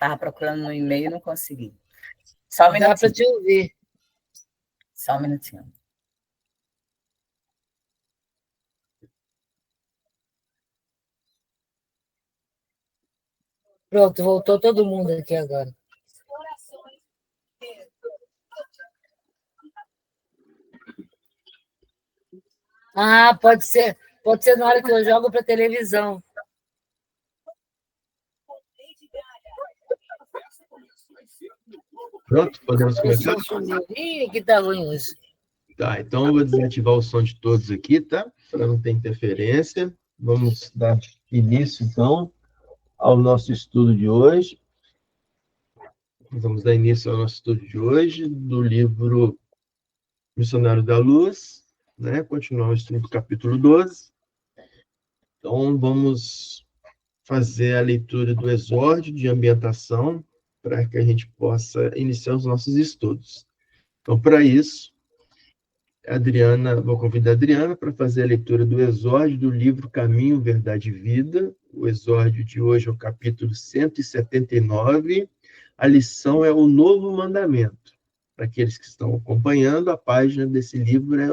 Estava procurando no e-mail e não consegui. Só um minutinho. Dá para te ouvir. Só um minutinho. Pronto, voltou todo mundo aqui agora. Ah, pode ser na hora que eu jogo para televisão. Pronto, podemos começar? Ih, que tá ruim hoje. Tá, então eu vou desativar o som de todos aqui, tá? Para não ter interferência. Vamos dar início, então, ao nosso estudo de hoje. Vamos dar início ao nosso estudo de hoje, do livro Missionário da Luz, né? Continuar o estudo do capítulo 12. Então, vamos fazer a leitura do exórdio de ambientação para que a gente possa iniciar os nossos estudos. Então, para isso, vou convidar a Adriana para fazer a leitura do exórdio do livro Caminho, Verdade e Vida. O exórdio de hoje é o capítulo 179. A lição é o Novo Mandamento. Para aqueles que estão acompanhando, a página desse livro é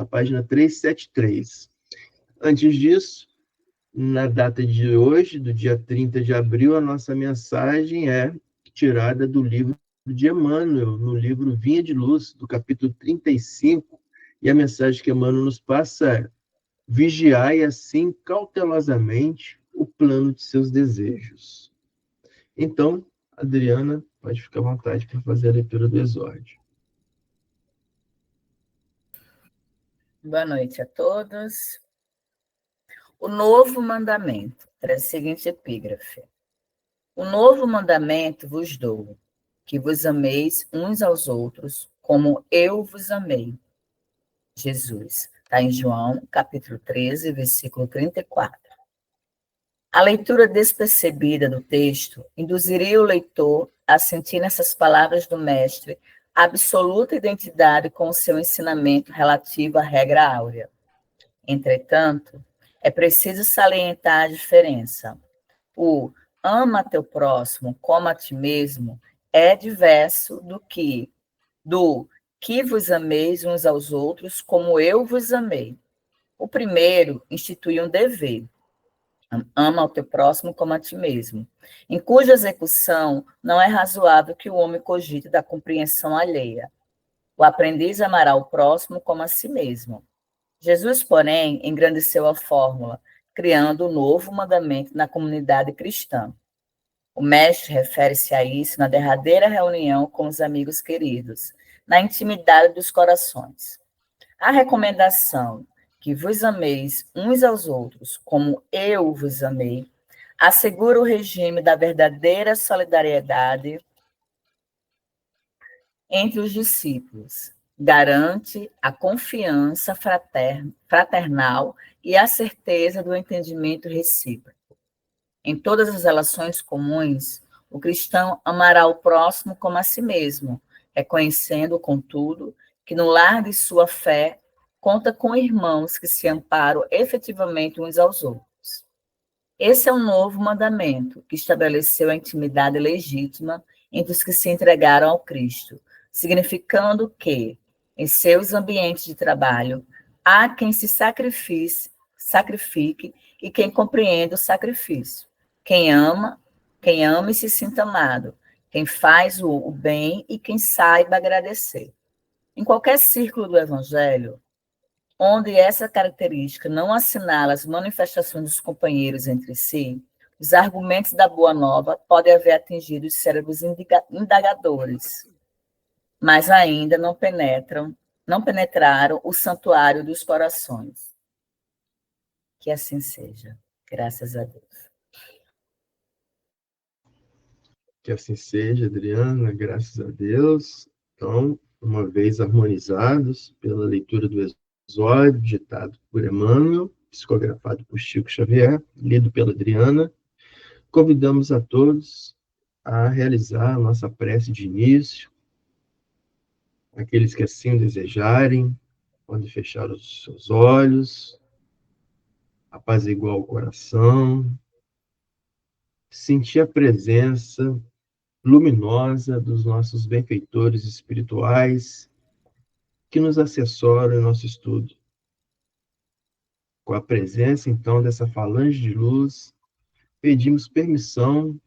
a página 373. Antes disso, na data de hoje, do dia 30 de abril, a nossa mensagem é tirada do livro de Emmanuel, no livro Vinha de Luz, do capítulo 35, e a mensagem que Emmanuel nos passa é: vigiai assim cautelosamente o plano de seus desejos. Então, Adriana, pode ficar à vontade para fazer a leitura do exórdio. Boa noite a todos. O novo mandamento traz o seguinte epígrafe: o novo mandamento vos dou, que vos ameis uns aos outros, como eu vos amei. Jesus, está em João, capítulo 13, versículo 34. A leitura despercebida do texto induziria o leitor a sentir nessas palavras do mestre absoluta identidade com o seu ensinamento relativo à regra áurea. Entretanto, é preciso salientar a diferença. O ama teu próximo como a ti mesmo é diverso do que vos ameis uns aos outros como eu vos amei. O primeiro institui um dever: ama ao teu próximo como a ti mesmo, em cuja execução não é razoável que o homem cogite da compreensão alheia. O aprendiz amará o próximo como a si mesmo. Jesus, porém, engrandeceu a fórmula, criando um novo mandamento na comunidade cristã. O mestre refere-se a isso na derradeira reunião com os amigos queridos, na intimidade dos corações. A recomendação que vos ameis uns aos outros como eu vos amei assegura o regime da verdadeira solidariedade entre os discípulos, garante a confiança fraternal e a certeza do entendimento recíproco. Em todas as relações comuns, o cristão amará o próximo como a si mesmo, reconhecendo, contudo, que no lar de sua fé conta com irmãos que se amparam efetivamente uns aos outros. Esse é um novo mandamento que estabeleceu a intimidade legítima entre os que se entregaram ao Cristo, significando que, em seus ambientes de trabalho, há quem se sacrifique e quem compreenda o sacrifício. Quem ama e se sinta amado. Quem faz o bem e quem saiba agradecer. Em qualquer círculo do Evangelho, onde essa característica não assinala as manifestações dos companheiros entre si, os argumentos da Boa Nova podem haver atingido os cérebros indagadores, mas ainda não penetraram o santuário dos corações. Que assim seja. Graças a Deus. Que assim seja, Adriana, graças a Deus. Então, uma vez harmonizados pela leitura do exórdio, ditado por Emmanuel, psicografado por Chico Xavier, lido pela Adriana, convidamos a todos a realizar a nossa prece de início. Aqueles que assim o desejarem, podem fechar os seus olhos, apaziguar o coração, sentir a presença luminosa dos nossos benfeitores espirituais que nos assessoram em nosso estudo. Com a presença, então, dessa falange de luz, pedimos permissão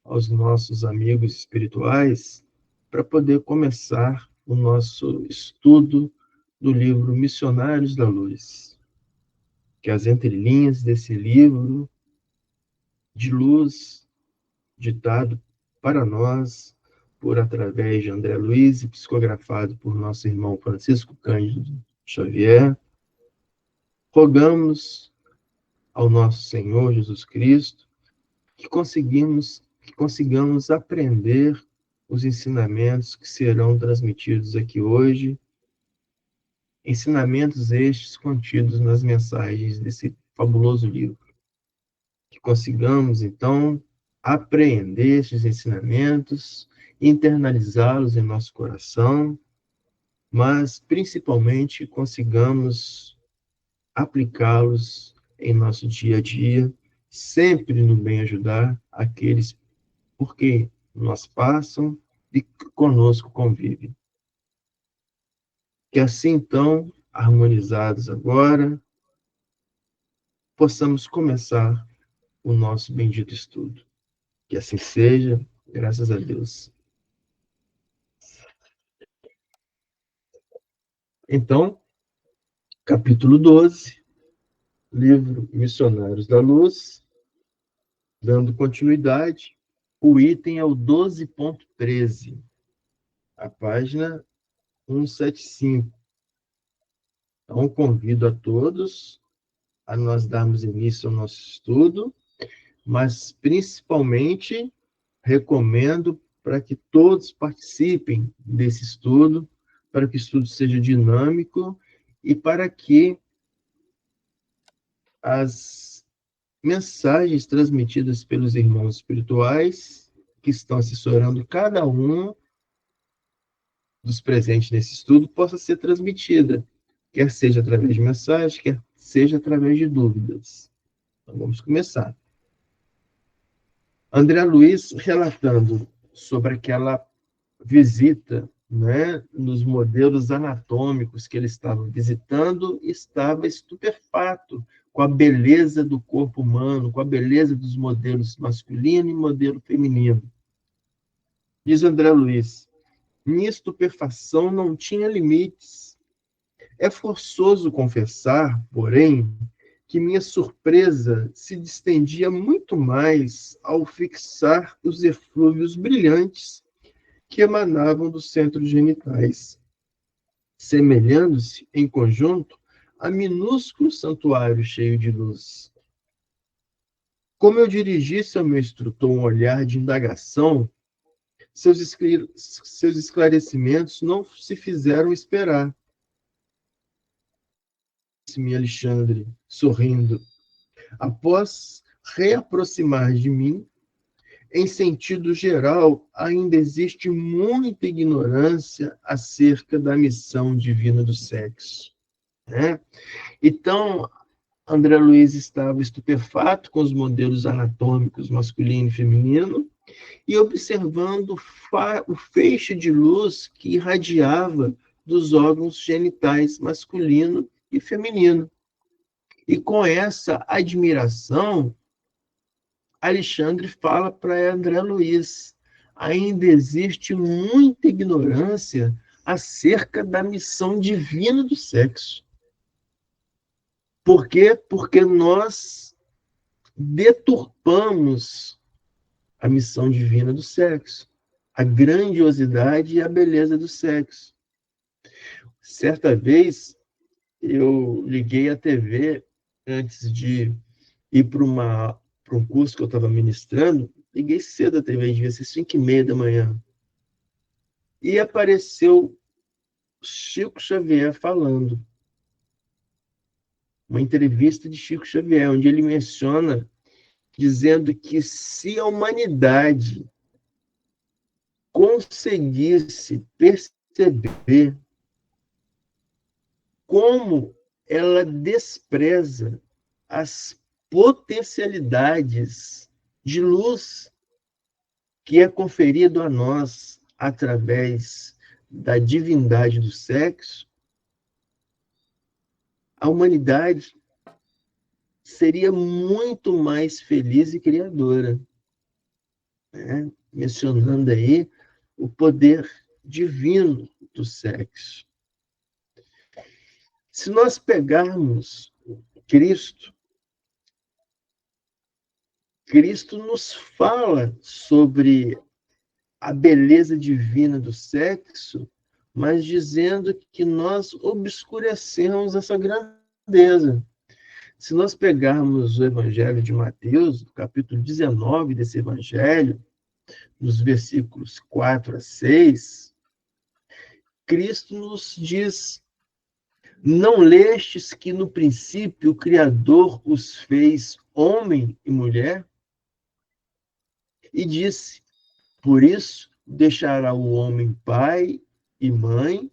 aos nossos amigos espirituais para poder começar o nosso estudo do livro Missionários da Luz. Que as entrelinhas desse livro de luz, ditado para nós através de André Luiz e psicografado por nosso irmão Francisco Cândido Xavier, rogamos ao nosso Senhor Jesus Cristo que consigamos aprender os ensinamentos que serão transmitidos aqui hoje, ensinamentos estes contidos nas mensagens desse fabuloso livro. Que consigamos, então, apreender estes ensinamentos, internalizá-los em nosso coração, mas, principalmente, consigamos aplicá-los em nosso dia a dia, sempre no bem ajudar aqueles por quem nós passam e conosco convivem. Que assim, então, harmonizados agora, possamos começar o nosso bendito estudo. Que assim seja, graças a Deus. Então, capítulo 12, livro Missionários da Luz, dando continuidade, o item é o 12.13, a página 175. Então, convido a todos a nós darmos início ao nosso estudo, mas principalmente recomendo para que todos participem desse estudo, para que o estudo seja dinâmico e para que as mensagens transmitidas pelos irmãos espirituais que estão assessorando cada um dos presentes nesse estudo possa ser transmitida, quer seja através de mensagens, quer seja através de dúvidas. Então, vamos começar. André Luiz, relatando sobre aquela visita, né, nos modelos anatômicos que ele estava visitando, estava estupefato com a beleza do corpo humano, com a beleza dos modelos masculino e modelo feminino. Diz André Luiz, minha estupefação não tinha limites. É forçoso confessar, porém, que minha surpresa se distendia muito mais ao fixar os eflúvios brilhantes que emanavam dos centros genitais, semelhando-se, em conjunto, a minúsculo santuário cheio de luz. Como eu dirigisse ao meu instrutor um olhar de indagação, seus esclarecimentos não se fizeram esperar. Disse-me Alexandre, sorrindo, após reaproximar de mim, em sentido geral, ainda existe muita ignorância acerca da missão divina do sexo. Né? Então, André Luiz estava estupefato com os modelos anatômicos masculino e feminino e observando o feixe de luz que irradiava dos órgãos genitais masculino e feminino. E com essa admiração, Alexandre fala para André Luiz, ainda existe muita ignorância acerca da missão divina do sexo. Por quê? Porque nós deturpamos a missão divina do sexo, a grandiosidade e a beleza do sexo. Certa vez, eu liguei a TV antes de ir para um curso que eu estava ministrando, liguei cedo a TV, devia ser 5h30 da manhã. E apareceu Chico Xavier falando. Uma entrevista de Chico Xavier, onde ele menciona, dizendo que se a humanidade conseguisse perceber como ela despreza as potencialidades de luz que é conferido a nós através da divindade do sexo, a humanidade seria muito mais feliz e criadora, né? Mencionando aí o poder divino do sexo. Se nós pegarmos Cristo nos fala sobre a beleza divina do sexo, mas dizendo que nós obscurecemos essa grandeza. Se nós pegarmos o Evangelho de Mateus, no capítulo 19 desse Evangelho, nos versículos 4 a 6, Cristo nos diz: não lestes que no princípio o Criador os fez homem e mulher? E disse: por isso deixará o homem pai e mãe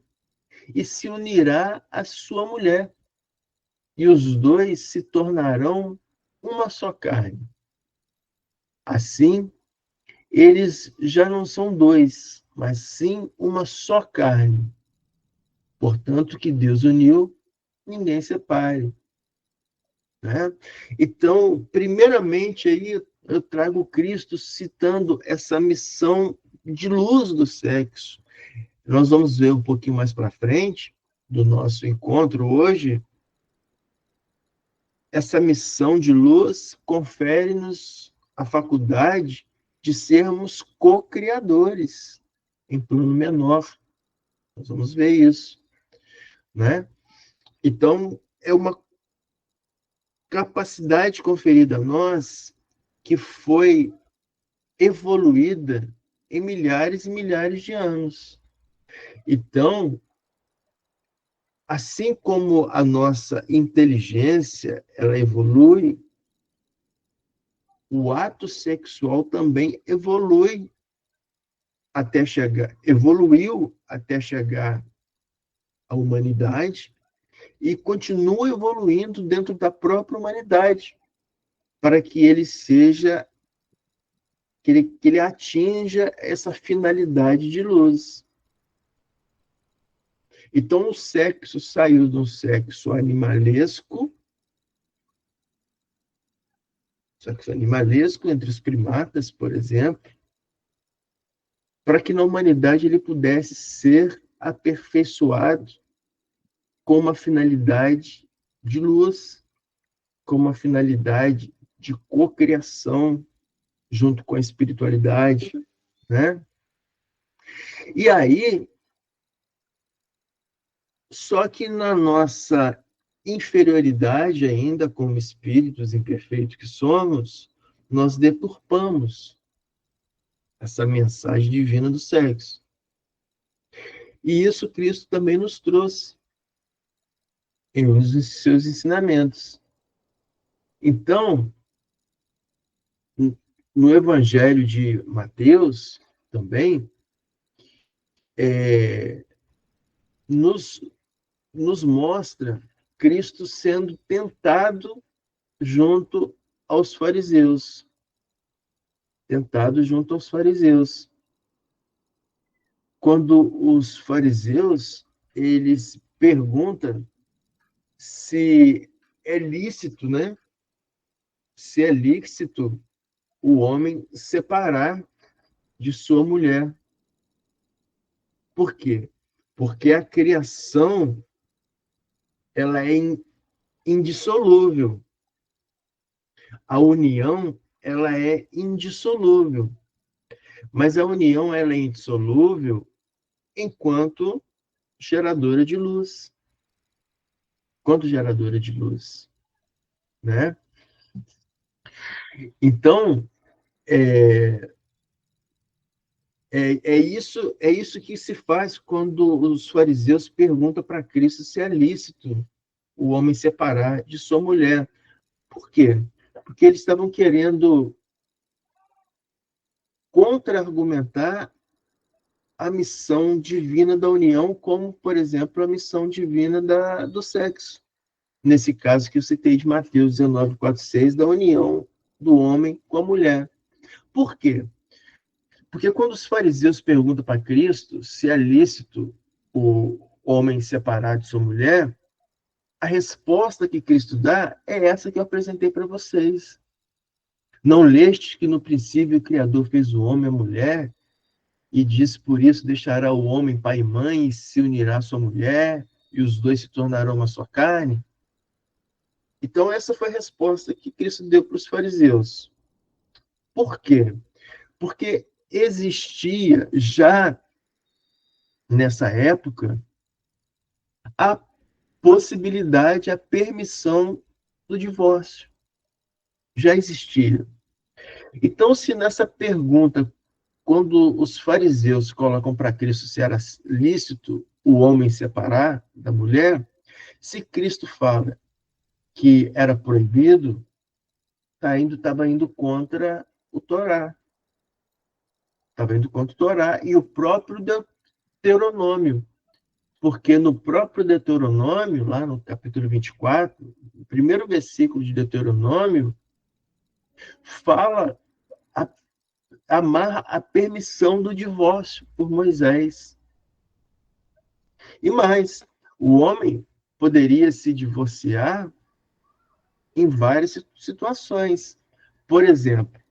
e se unirá à sua mulher, e os dois se tornarão uma só carne. Assim, eles já não são dois, mas sim uma só carne. Portanto, que Deus uniu, ninguém separe. Né? Então, primeiramente, aí eu trago Cristo citando essa missão de luz do sexo. Nós vamos ver um pouquinho mais para frente do nosso encontro hoje. Essa missão de luz confere-nos a faculdade de sermos co-criadores em plano menor. Nós vamos ver isso, né? Então, é uma capacidade conferida a nós que foi evoluída em milhares e milhares de anos. Então, assim como a nossa inteligência ela evolui, o ato sexual também evoluiu até chegar à humanidade e continua evoluindo dentro da própria humanidade para que ele seja que ele atinja essa finalidade de luz. Então, o sexo saiu de um sexo animalesco entre os primatas, por exemplo, para que na humanidade ele pudesse ser aperfeiçoado com uma finalidade de luz, com uma finalidade de cocriação junto com a espiritualidade, né? E aí, só que na nossa inferioridade ainda, como espíritos imperfeitos que somos, nós deturpamos essa mensagem divina do sexo. E isso Cristo também nos trouxe em um dos seus ensinamentos. Então, no Evangelho de Mateus, também, nos mostra Cristo sendo tentado junto aos fariseus. Quando os fariseus, eles perguntam se é lícito, né? Se é lícito o homem separar de sua mulher. Por quê? Porque a criação ela é indissolúvel. A união ela é indissolúvel. Mas a união ela é indissolúvel enquanto geradora de luz. Né? Então, é isso que se faz quando os fariseus perguntam para Cristo se é lícito o homem separar de sua mulher. Por quê? Porque eles estavam querendo contra-argumentar a missão divina da união, como, por exemplo, a missão divina do sexo. Nesse caso que eu citei de Mateus 19, 4, 6, da união do homem com a mulher. Por quê? Porque quando os fariseus perguntam para Cristo se é lícito o homem separar de sua mulher, a resposta que Cristo dá é essa que eu apresentei para vocês. Não lestes que no princípio o Criador fez o homem e a mulher, e diz por isso deixará o homem pai e mãe e se unirá à sua mulher, e os dois se tornarão uma só carne? Então essa foi a resposta que Cristo deu para os fariseus. Por quê? Porque existia já nessa época a possibilidade, a permissão do divórcio. Já existia. Então, se nessa pergunta, quando os fariseus colocam para Cristo se era lícito o homem separar da mulher, se Cristo fala que era proibido, estava indo contra o Torá. Estava indo contra o Torá e o próprio Deuteronômio. Porque no próprio Deuteronômio, lá no capítulo 24, o primeiro versículo de Deuteronômio, fala, amarra a permissão do divórcio por Moisés. E mais, o homem poderia se divorciar em várias situações. Por exemplo,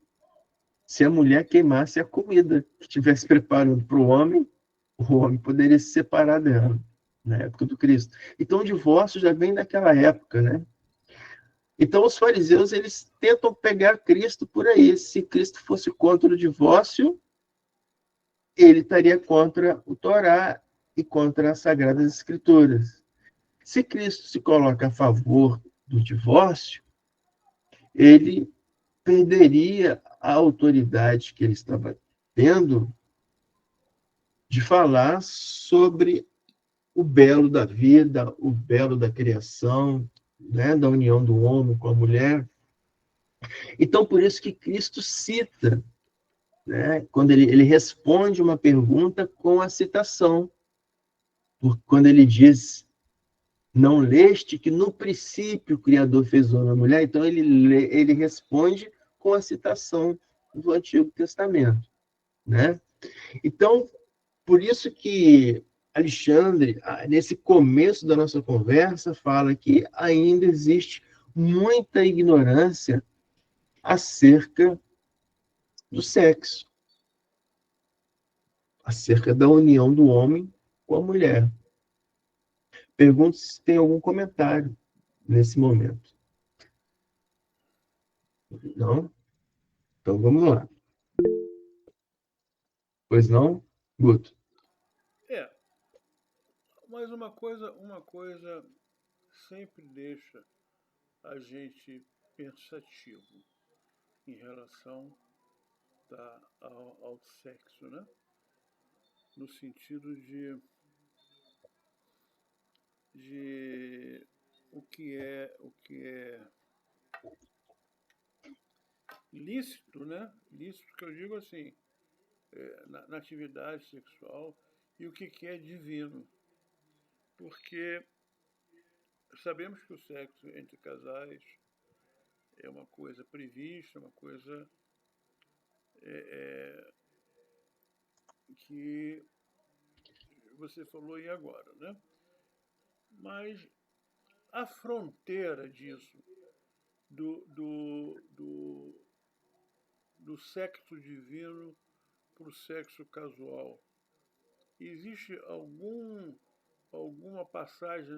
se a mulher queimasse a comida que estivesse preparando para o homem poderia se separar dela, na época do Cristo. Então, o divórcio já vem daquela época, né? Então, os fariseus, eles tentam pegar Cristo por aí. Se Cristo fosse contra o divórcio, ele estaria contra o Torá e contra as Sagradas Escrituras. Se Cristo se coloca a favor do divórcio, ele perderia a autoridade que ele estava tendo de falar sobre o belo da vida, o belo da criação, né, da união do homem com a mulher. Então, por isso que Cristo cita, né, quando ele responde uma pergunta com a citação. Quando ele diz, não leste que no princípio o Criador fez o homem e a mulher, então ele responde com a citação do Antigo Testamento, né? Então, por isso que Alexandre, nesse começo da nossa conversa, fala que ainda existe muita ignorância acerca do sexo, acerca da união do homem com a mulher. Pergunto se tem algum comentário nesse momento. Não? Então vamos lá. Pois não, Guto? Mas uma coisa sempre deixa a gente pensativo em relação ao sexo, né? No sentido de o que é lícito, né? Lícito que eu digo assim, na atividade sexual, e o que é divino. Porque sabemos que o sexo entre casais é uma coisa prevista, uma coisa que você falou aí agora, né? Mas a fronteira disso, do sexo divino para o sexo casual, existe alguma passagem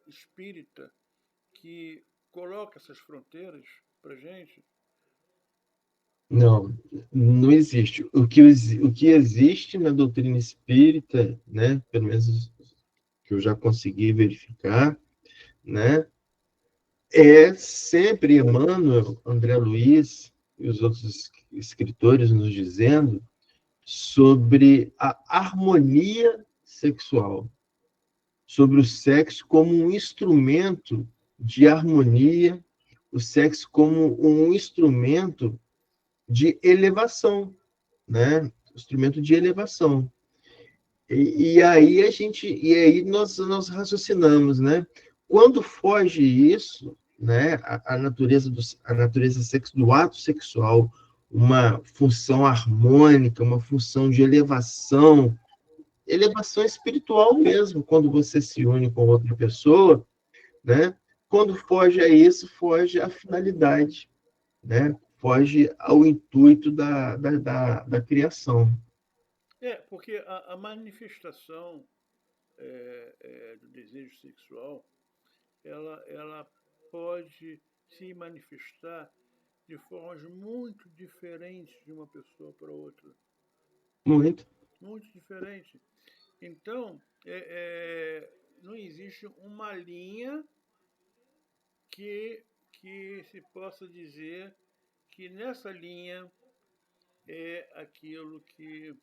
espírita que coloca essas fronteiras para a gente? Não existe. O que existe na doutrina espírita, né, pelo menos que eu já consegui verificar, né, é sempre Emmanuel, André Luiz e os outros escritores nos dizendo sobre a harmonia sexual, sobre o sexo como um instrumento de harmonia, o sexo como um instrumento de elevação, né? Instrumento de elevação. E aí nós raciocinamos, né? Quando foge isso, né? A natureza do ato sexual uma função harmônica, uma função de elevação espiritual mesmo, quando você se une com outra pessoa, né? Quando foge a isso, foge à finalidade, né? Foge ao intuito da criação. Porque a manifestação do desejo sexual, ela pode se manifestar de formas muito diferentes de uma pessoa para outra. Muito. Muito diferente. Então, não existe uma linha que se possa dizer que nessa linha é aquilo que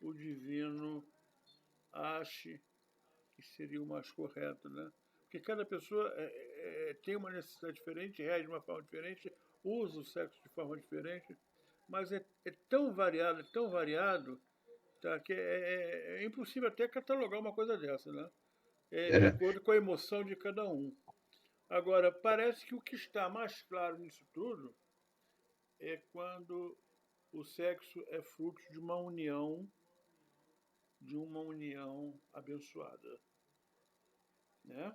o divino ache que seria o mais correto, né? Porque cada pessoa tem uma necessidade diferente, reage de uma forma diferente, usa o sexo de forma diferente, mas é tão variado, tá, que é impossível até catalogar uma coisa dessa, né? De acordo com a emoção de cada um. Agora, parece que o que está mais claro nisso tudo é quando o sexo é fruto de uma união abençoada, né?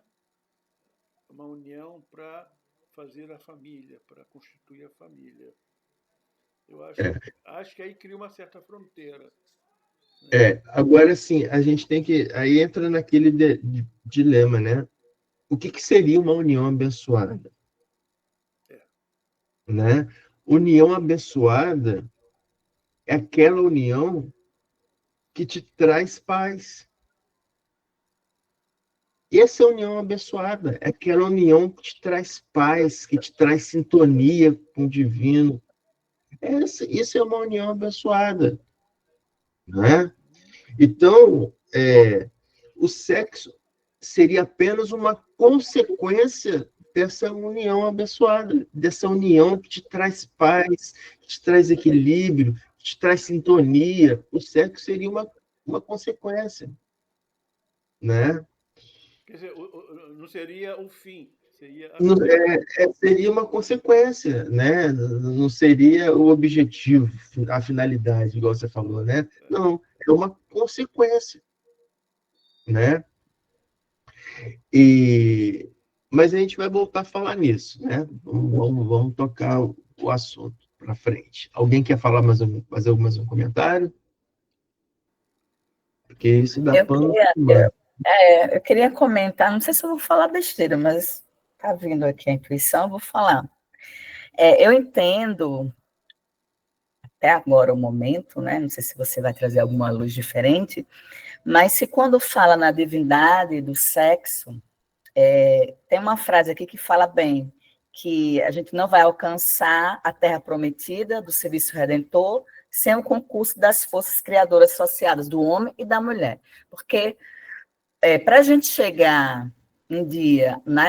Uma união para fazer a família, para constituir a família. Eu acho que aí cria uma certa fronteira. Né? Agora sim, a gente tem que... Aí entra naquele dilema, né? O que seria uma união abençoada? Né? União abençoada é aquela união que te traz paz. E essa é a união abençoada, é aquela união que te traz paz, que te traz sintonia com o divino. Isso é uma união abençoada. Né? Então, o sexo seria apenas uma consequência dessa união abençoada, dessa união que te traz paz, que te traz equilíbrio, que te traz sintonia. O sexo seria uma consequência, né? Quer dizer, não seria o fim, seria seria uma consequência, né? Não seria o objetivo, a finalidade, igual você falou, né? Não, é uma consequência, né? Mas a gente vai voltar a falar nisso, né? Vamos tocar o assunto para frente. Alguém quer falar mais um comentário? Porque isso dá pano para eu queria comentar, não sei se eu vou falar besteira, mas está vindo aqui a intuição, eu vou falar. Eu entendo, até agora o momento, né? Não sei se você vai trazer alguma luz diferente, mas se quando fala na divindade do sexo, tem uma frase aqui que fala bem, que a gente não vai alcançar a terra prometida do serviço redentor sem o concurso das forças criadoras associadas do homem e da mulher. Porque para a gente chegar um dia na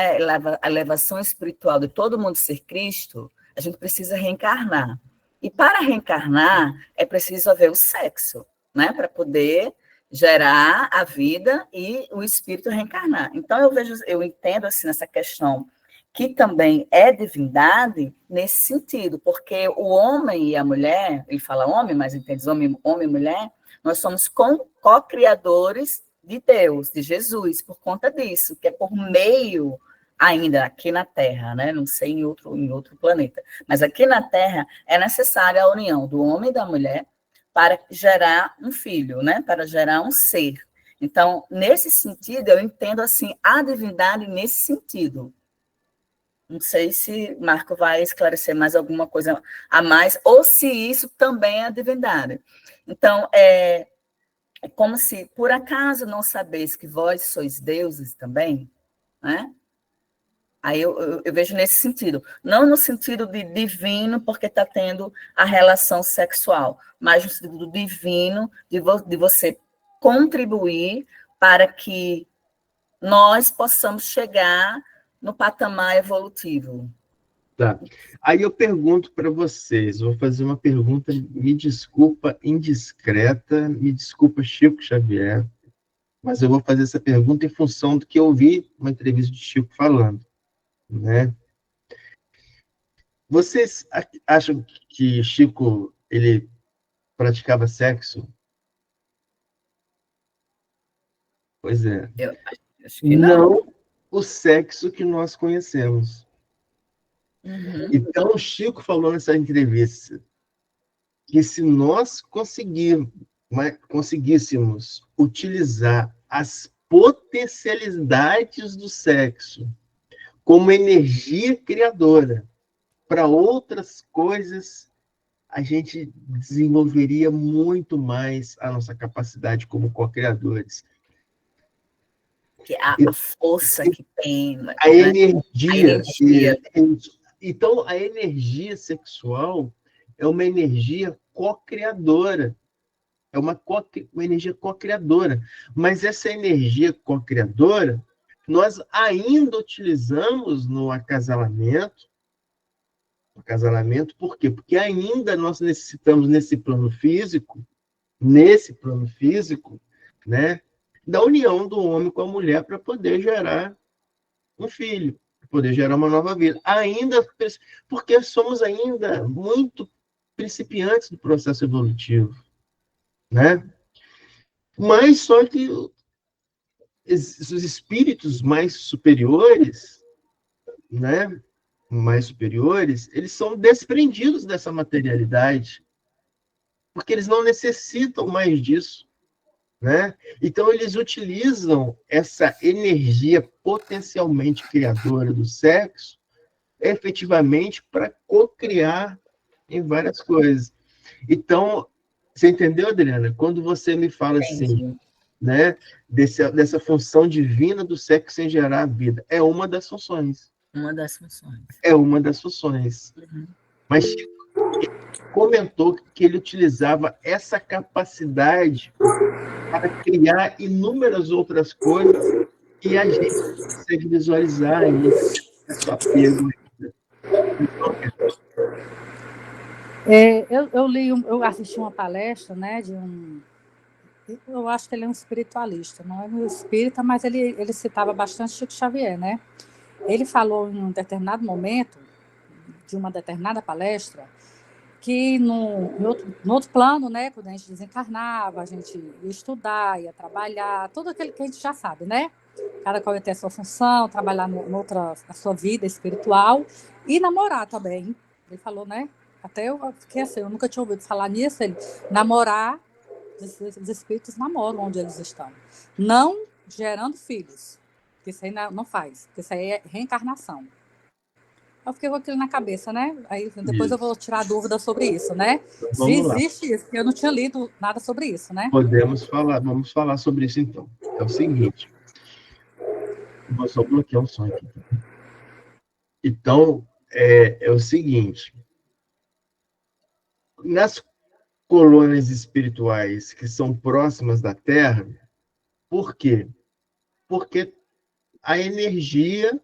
elevação espiritual de todo mundo ser Cristo, a gente precisa reencarnar. E para reencarnar, é preciso haver o sexo, né? Para poder gerar a vida e o espírito reencarnar. Então, eu entendo assim, nessa questão que também é divindade nesse sentido, porque o homem e a mulher, ele fala homem, mas entende homem e mulher, nós somos co-criadores de Deus, de Jesus, por conta disso, que é por meio, ainda aqui na Terra, né? Não sei em outro planeta, mas aqui na Terra é necessária a união do homem e da mulher para gerar um filho, né? Para gerar um ser. Então, nesse sentido, eu entendo assim a divindade nesse sentido. Não sei se Marco vai esclarecer mais alguma coisa a mais, ou se isso também é a divindade. Então, é como se, por acaso, não sabeis que vós sois deuses também, né? Aí eu vejo nesse sentido. Não no sentido de divino, porque está tendo a relação sexual, mas no sentido do divino, de você contribuir para que nós possamos chegar no patamar evolutivo. Tá. Aí eu pergunto para vocês, vou fazer uma pergunta, me desculpa, indiscreta, me desculpa, Chico Xavier, mas eu vou fazer essa pergunta em função do que eu ouvi uma entrevista de Chico falando, né? Vocês acham que Chico ele praticava sexo? Pois é. Eu acho que não. Não o sexo que nós conhecemos. Uhum. Então, o Chico falou nessa entrevista que se nós conseguíssemos utilizar as potencialidades do sexo como energia criadora para outras coisas, a gente desenvolveria muito mais a nossa capacidade como co-criadores. A força que tem, né? A energia. A energia. Então, a energia sexual é uma energia co-criadora. É uma energia co-criadora. Mas essa energia co-criadora, nós ainda utilizamos no acasalamento. Por quê? Porque ainda nós necessitamos, nesse plano físico, né, da união do homem com a mulher para poder gerar um filho, para poder gerar uma nova vida. Ainda, porque somos ainda muito principiantes do processo evolutivo, né? Mas só que os espíritos mais superiores, né, eles são desprendidos dessa materialidade, porque eles não necessitam mais disso, né? Então, eles utilizam essa energia potencialmente criadora do sexo, efetivamente, para co-criar em várias coisas. Então, você entendeu, Adriana? Quando você me fala assim, né, dessa função divina do sexo em gerar a vida, é uma das funções. Uma das funções. É uma das funções. Uhum. Mas comentou que ele utilizava essa capacidade para criar inúmeras outras coisas que a gente consegue visualizar esse apego. Eu assisti uma palestra, né, de um... Eu acho que ele é um espiritualista, não é um espírita, mas ele citava bastante Chico Xavier, né? Ele falou em um determinado momento, de uma determinada palestra, que no outro plano, né, quando a gente desencarnava, a gente ia estudar, ia trabalhar, tudo aquilo que a gente já sabe, né? Cada qual ia ter a sua função, trabalhar na sua vida espiritual e namorar também. Ele falou, né? Até eu fiquei assim, eu nunca tinha ouvido falar nisso. Ele namorar, os espíritos namoram onde eles estão. Não gerando filhos, que isso aí não faz, porque isso aí é reencarnação. Eu fiquei com aquilo na cabeça, né? Aí depois eu vou tirar dúvida sobre isso, né? Se existe isso, porque eu não tinha lido nada sobre isso, né? Vamos falar sobre isso então. É o seguinte. Vou só bloquear o som aqui. Então, é o seguinte. Nas colônias espirituais que são próximas da Terra, por quê? Porque a energia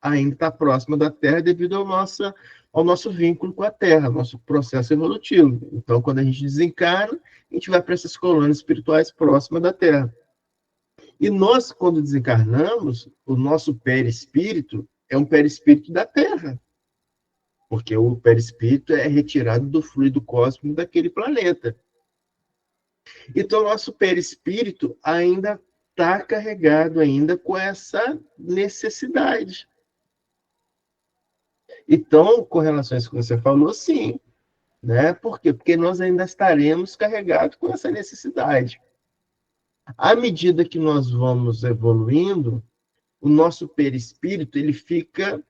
ainda está próxima da Terra devido ao nosso vínculo com a Terra, nosso processo evolutivo. Então, quando a gente desencarna, a gente vai para essas colônias espirituais próximas da Terra. E nós, quando desencarnamos, o nosso perispírito é um perispírito da Terra, porque o perispírito é retirado do fluido cósmico daquele planeta. Então, o nosso perispírito ainda está carregado ainda com essa necessidade. Então, com relação a isso que você falou, sim. Né? Por quê? Porque nós ainda estaremos carregados com essa necessidade. À medida que nós vamos evoluindo, o nosso perispírito ele fica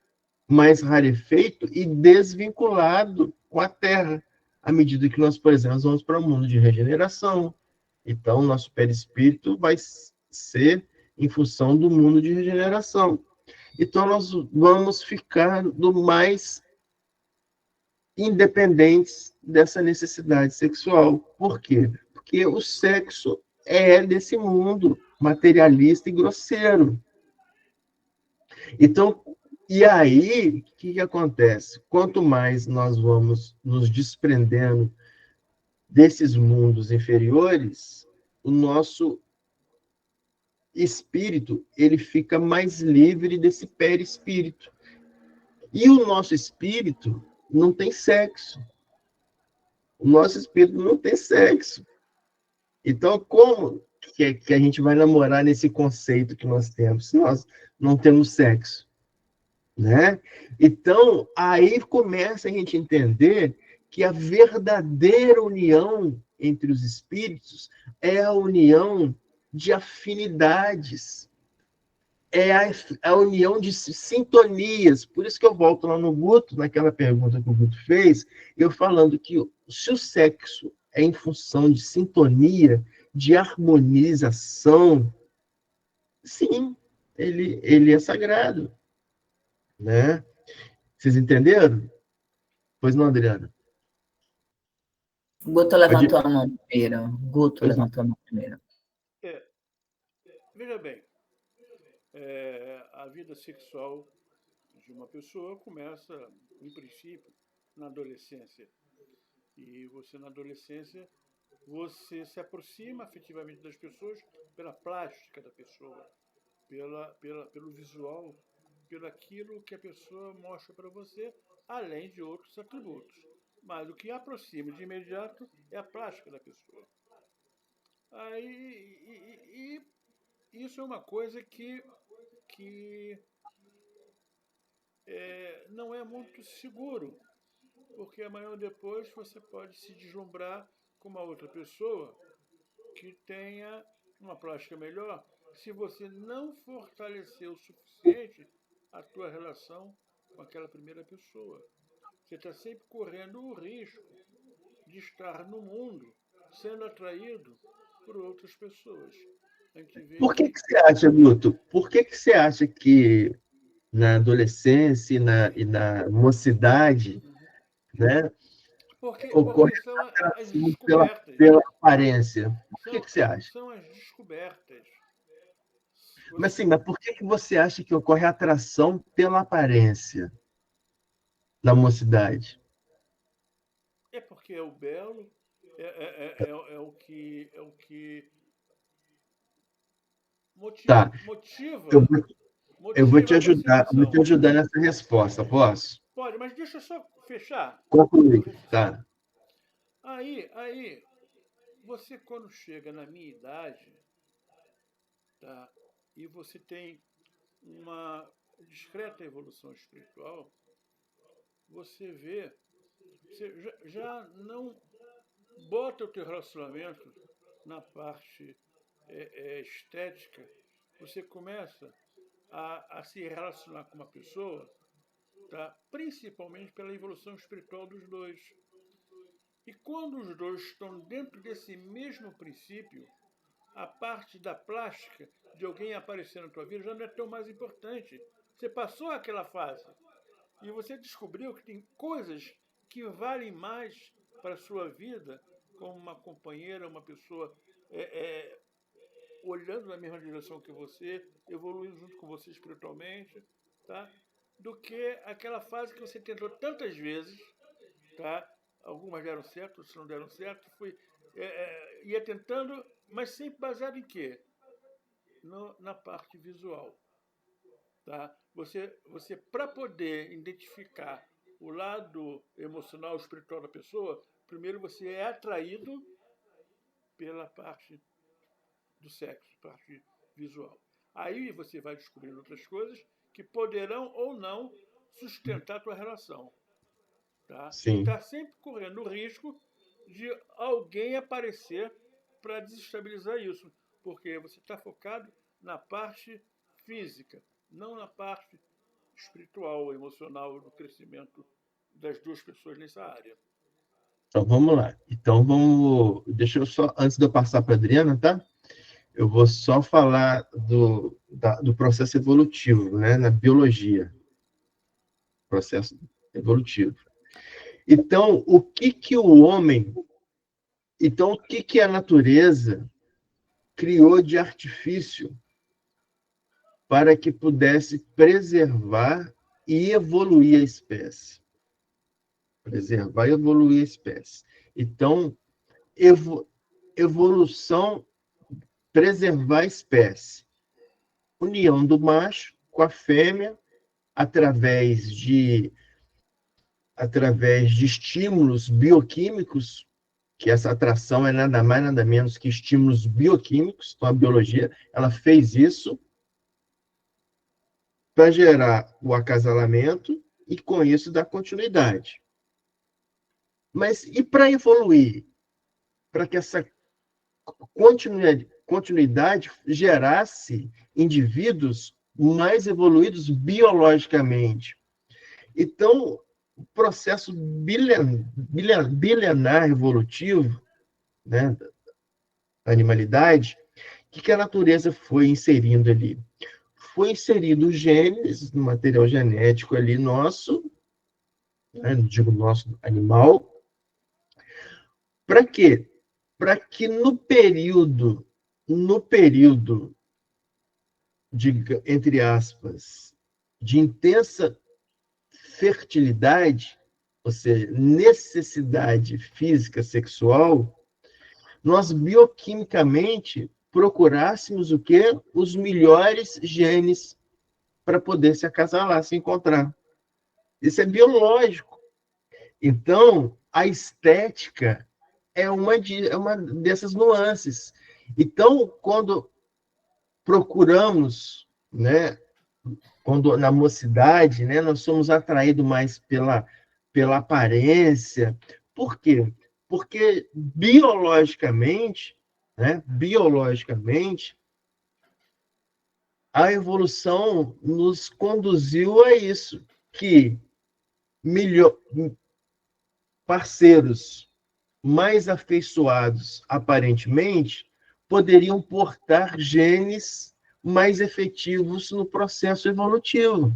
mais rarefeito e desvinculado com a Terra. À medida que nós, por exemplo, vamos para o mundo de regeneração. Então, o nosso perispírito vai ser em função do mundo de regeneração. Então, nós vamos ficando mais independentes dessa necessidade sexual. Por quê? Porque o sexo é desse mundo materialista e grosseiro. Então, e aí, o que acontece? Quanto mais nós vamos nos desprendendo desses mundos inferiores, o nosso espírito ele fica mais livre desse perispírito. E o nosso espírito não tem sexo. O nosso espírito não tem sexo. Então, como que a gente vai namorar nesse conceito que nós temos, se nós não temos sexo? Né? Então, aí começa a gente entender que a verdadeira união entre os espíritos é a união de afinidades, é a união de sintonias. Por isso que eu volto lá no Guto, naquela pergunta que o Guto fez, eu falando que se o sexo é em função de sintonia, de harmonização, sim, ele é sagrado. Né? Vocês entenderam? Pois não, Adriana? Guto levantou a mão primeiro. Guto Pois levantou a mão primeiro. Veja bem, a vida sexual de uma pessoa começa, em princípio, na adolescência. E você, na adolescência, você se aproxima afetivamente das pessoas pela plástica da pessoa, pelo visual, pelo aquilo que a pessoa mostra para você, além de outros atributos. Mas o que aproxima de imediato é a plástica da pessoa. E isso é uma coisa que não é muito seguro, porque amanhã ou depois você pode se deslumbrar com uma outra pessoa que tenha uma plástica melhor, se você não fortalecer o suficiente a tua relação com aquela primeira pessoa. Você está sempre correndo o risco de estar no mundo sendo atraído por outras pessoas. Por que você acha, Guto? Por que você acha que na adolescência e na mocidade, né, porque são as atração descobertas. pela aparência? Por que você acha? São as descobertas. Mas por que você acha que ocorre atração pela aparência na mocidade? É porque é o belo, é o que motiva. Tá. Motiva. Eu vou te ajudar nessa resposta, posso? Pode, mas deixa eu só fechar. Concluir, tá. Aí, você quando chega na minha idade, tá, e você tem uma discreta evolução espiritual, você já não bota o teu relacionamento na parte estética, você começa a se relacionar com uma pessoa, tá, principalmente pela evolução espiritual dos dois. E quando os dois estão dentro desse mesmo princípio, a parte da plástica de alguém aparecer na tua vida já não é tão mais importante. Você passou aquela fase e você descobriu que tem coisas que valem mais para a sua vida, como uma companheira, uma pessoa olhando na mesma direção que você, evoluindo junto com você espiritualmente, tá? Do que aquela fase que você tentou tantas vezes, tá? Algumas deram certo, outras não deram certo, ia tentando, mas sempre baseado em quê? Na parte visual. Tá? Você para poder identificar o lado emocional, espiritual da pessoa, primeiro você é atraído pela parte do sexo, parte visual. Aí você vai descobrindo outras coisas que poderão ou não sustentar a tua relação. Tá? Sim. E está sempre correndo o risco de alguém aparecer para desestabilizar isso, porque você está focado na parte física, não na parte espiritual, emocional, do crescimento das duas pessoas nessa área. Então vamos lá. Deixa eu só, antes de eu passar para a Adriana, tá? Eu vou só falar do processo evolutivo, né, na biologia. Processo evolutivo. Então, o que a natureza criou de artifício para que pudesse preservar e evoluir a espécie? Preservar e evoluir a espécie. Então, evolução, preservar a espécie. União do macho com a fêmea através de através de estímulos bioquímicos, que essa atração é nada mais, nada menos que estímulos bioquímicos. Então, a biologia, ela fez isso para gerar o acasalamento e, com isso, dar continuidade. Mas e para evoluir? Para que essa continuidade gerasse indivíduos mais evoluídos biologicamente. Então, o processo bilenar evolutivo, né, da animalidade, o que a natureza foi inserindo ali? Foi inserido os genes, no material genético ali nosso, né, não digo nosso, animal. Para quê? Para que no período de, entre aspas, de intensa fertilidade, ou seja, necessidade física sexual, nós bioquimicamente procurássemos o quê? Os melhores genes para poder se acasalar, se encontrar. Isso é biológico. Então, a estética é uma dessas nuances. Então, quando procuramos, né, quando na mocidade, né, nós somos atraídos mais pela aparência. Por quê? Porque biologicamente, né, a evolução nos conduziu a isso, que parceiros mais afeiçoados, aparentemente, poderiam portar genes mais efetivos no processo evolutivo.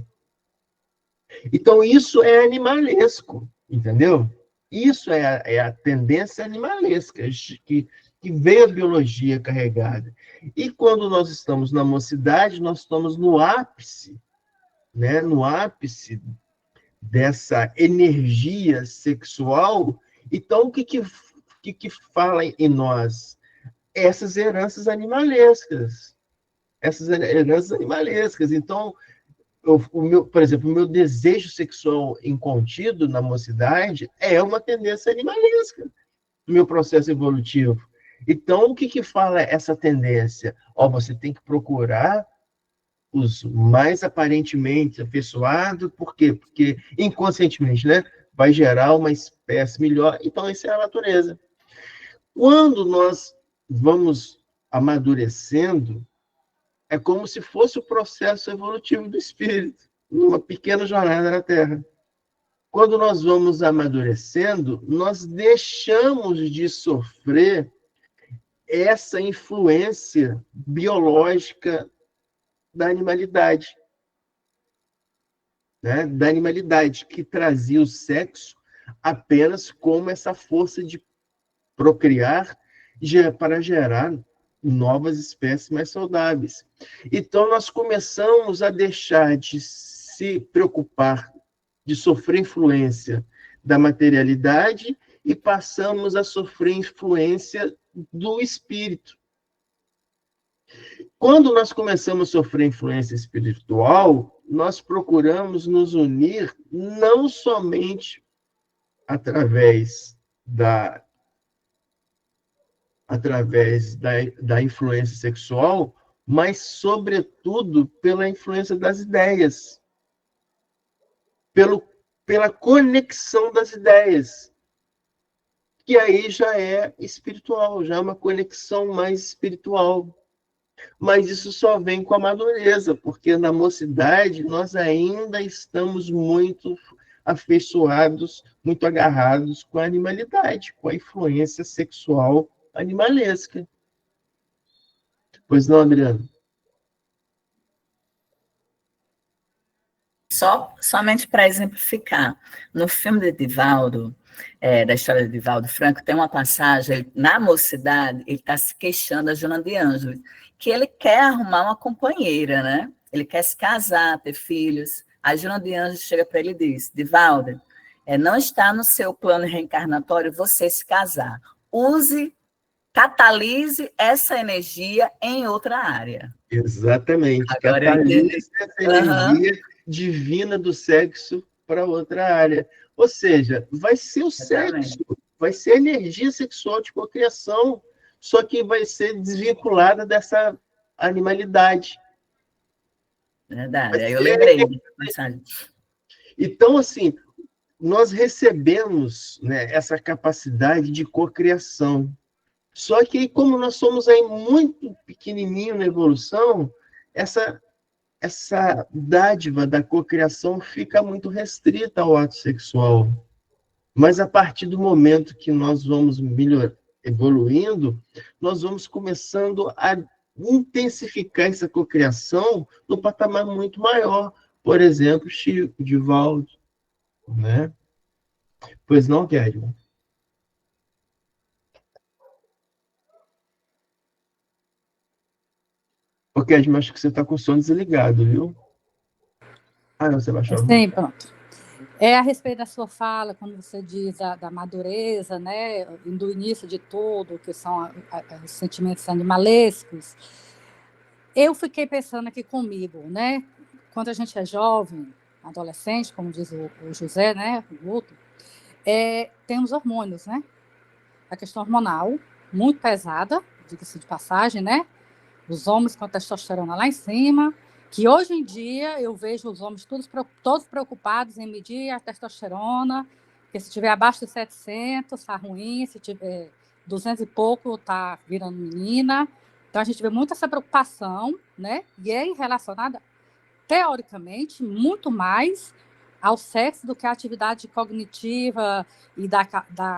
Então, isso é animalesco, entendeu? Isso é a tendência animalesca que veio a biologia carregada. E quando nós estamos na mocidade, nós estamos no ápice, né? No ápice dessa energia sexual. Então, o que fala em nós? Essas heranças animalescas. Então, por exemplo, o meu desejo sexual incontido na mocidade é uma tendência animalesca no meu processo evolutivo. Então, o que fala essa tendência? Você tem que procurar os mais aparentemente afeiçoados, por quê? Porque inconscientemente, né, vai gerar uma espécie melhor. Então, isso é a natureza. Quando nós vamos amadurecendo, é como se fosse o processo evolutivo do espírito, numa pequena jornada na Terra. Quando nós vamos amadurecendo, nós deixamos de sofrer essa influência biológica da animalidade, né? Da animalidade, que trazia o sexo apenas como essa força de procriar para gerar novas espécies mais saudáveis. Então, nós começamos a deixar de se preocupar, de sofrer influência da materialidade e passamos a sofrer influência do espírito. Quando nós começamos a sofrer influência espiritual, nós procuramos nos unir não somente através da influência sexual, mas, sobretudo, pela influência das ideias, pela conexão das ideias, que aí já é espiritual, já é uma conexão mais espiritual. Mas isso só vem com a madureza, porque na mocidade nós ainda estamos muito afeiçoados, muito agarrados com a animalidade, com a influência sexual animalesca. Pois não, Adriano? Somente para exemplificar, no filme de Divaldo, da história de Divaldo Franco, tem uma passagem, na mocidade, ele está se queixando a Joana de Ângeles, que ele quer arrumar uma companheira, né? Ele quer se casar, ter filhos. A Joana de Ângeles chega para ele e diz: Divaldo, não está no seu plano reencarnatório você se casar. Catalise essa energia em outra área. Exatamente. Agora catalise essa energia divina do sexo para outra área. Ou seja, vai ser o Exatamente. sexo, vai ser a energia sexual de cocriação, só que vai ser desvinculada dessa animalidade. Verdade. Aí eu lembrei disso, Marcelo. Então, assim, nós recebemos, né, essa capacidade de cocriação. Só que, como nós somos aí muito pequenininho na evolução, essa dádiva da cocriação fica muito restrita ao ato sexual. Mas a partir do momento que nós vamos evoluindo, nós vamos começando a intensificar essa cocriação no patamar muito maior. Por exemplo, Chico, Divaldo, né? Pois não, Kedman? Ô, Kedman, acho que você está com o som desligado, viu? Ah, não, você baixou. Sim, pronto. É a respeito da sua fala, quando você diz da madureza, né, do início de tudo, que são os sentimentos animalescos. Eu fiquei pensando aqui comigo, né? Quando a gente é jovem, adolescente, como diz o José, né, o Guto, tem os hormônios, né? A questão hormonal, muito pesada, diga-se de passagem, né? Os homens com a testosterona lá em cima, que hoje em dia eu vejo os homens todos preocupados em medir a testosterona, porque se tiver abaixo de 700, está ruim, se tiver 200 e pouco, está virando menina. Então, a gente vê muito essa preocupação, né? E é relacionada, teoricamente, muito mais ao sexo do que à atividade cognitiva e dar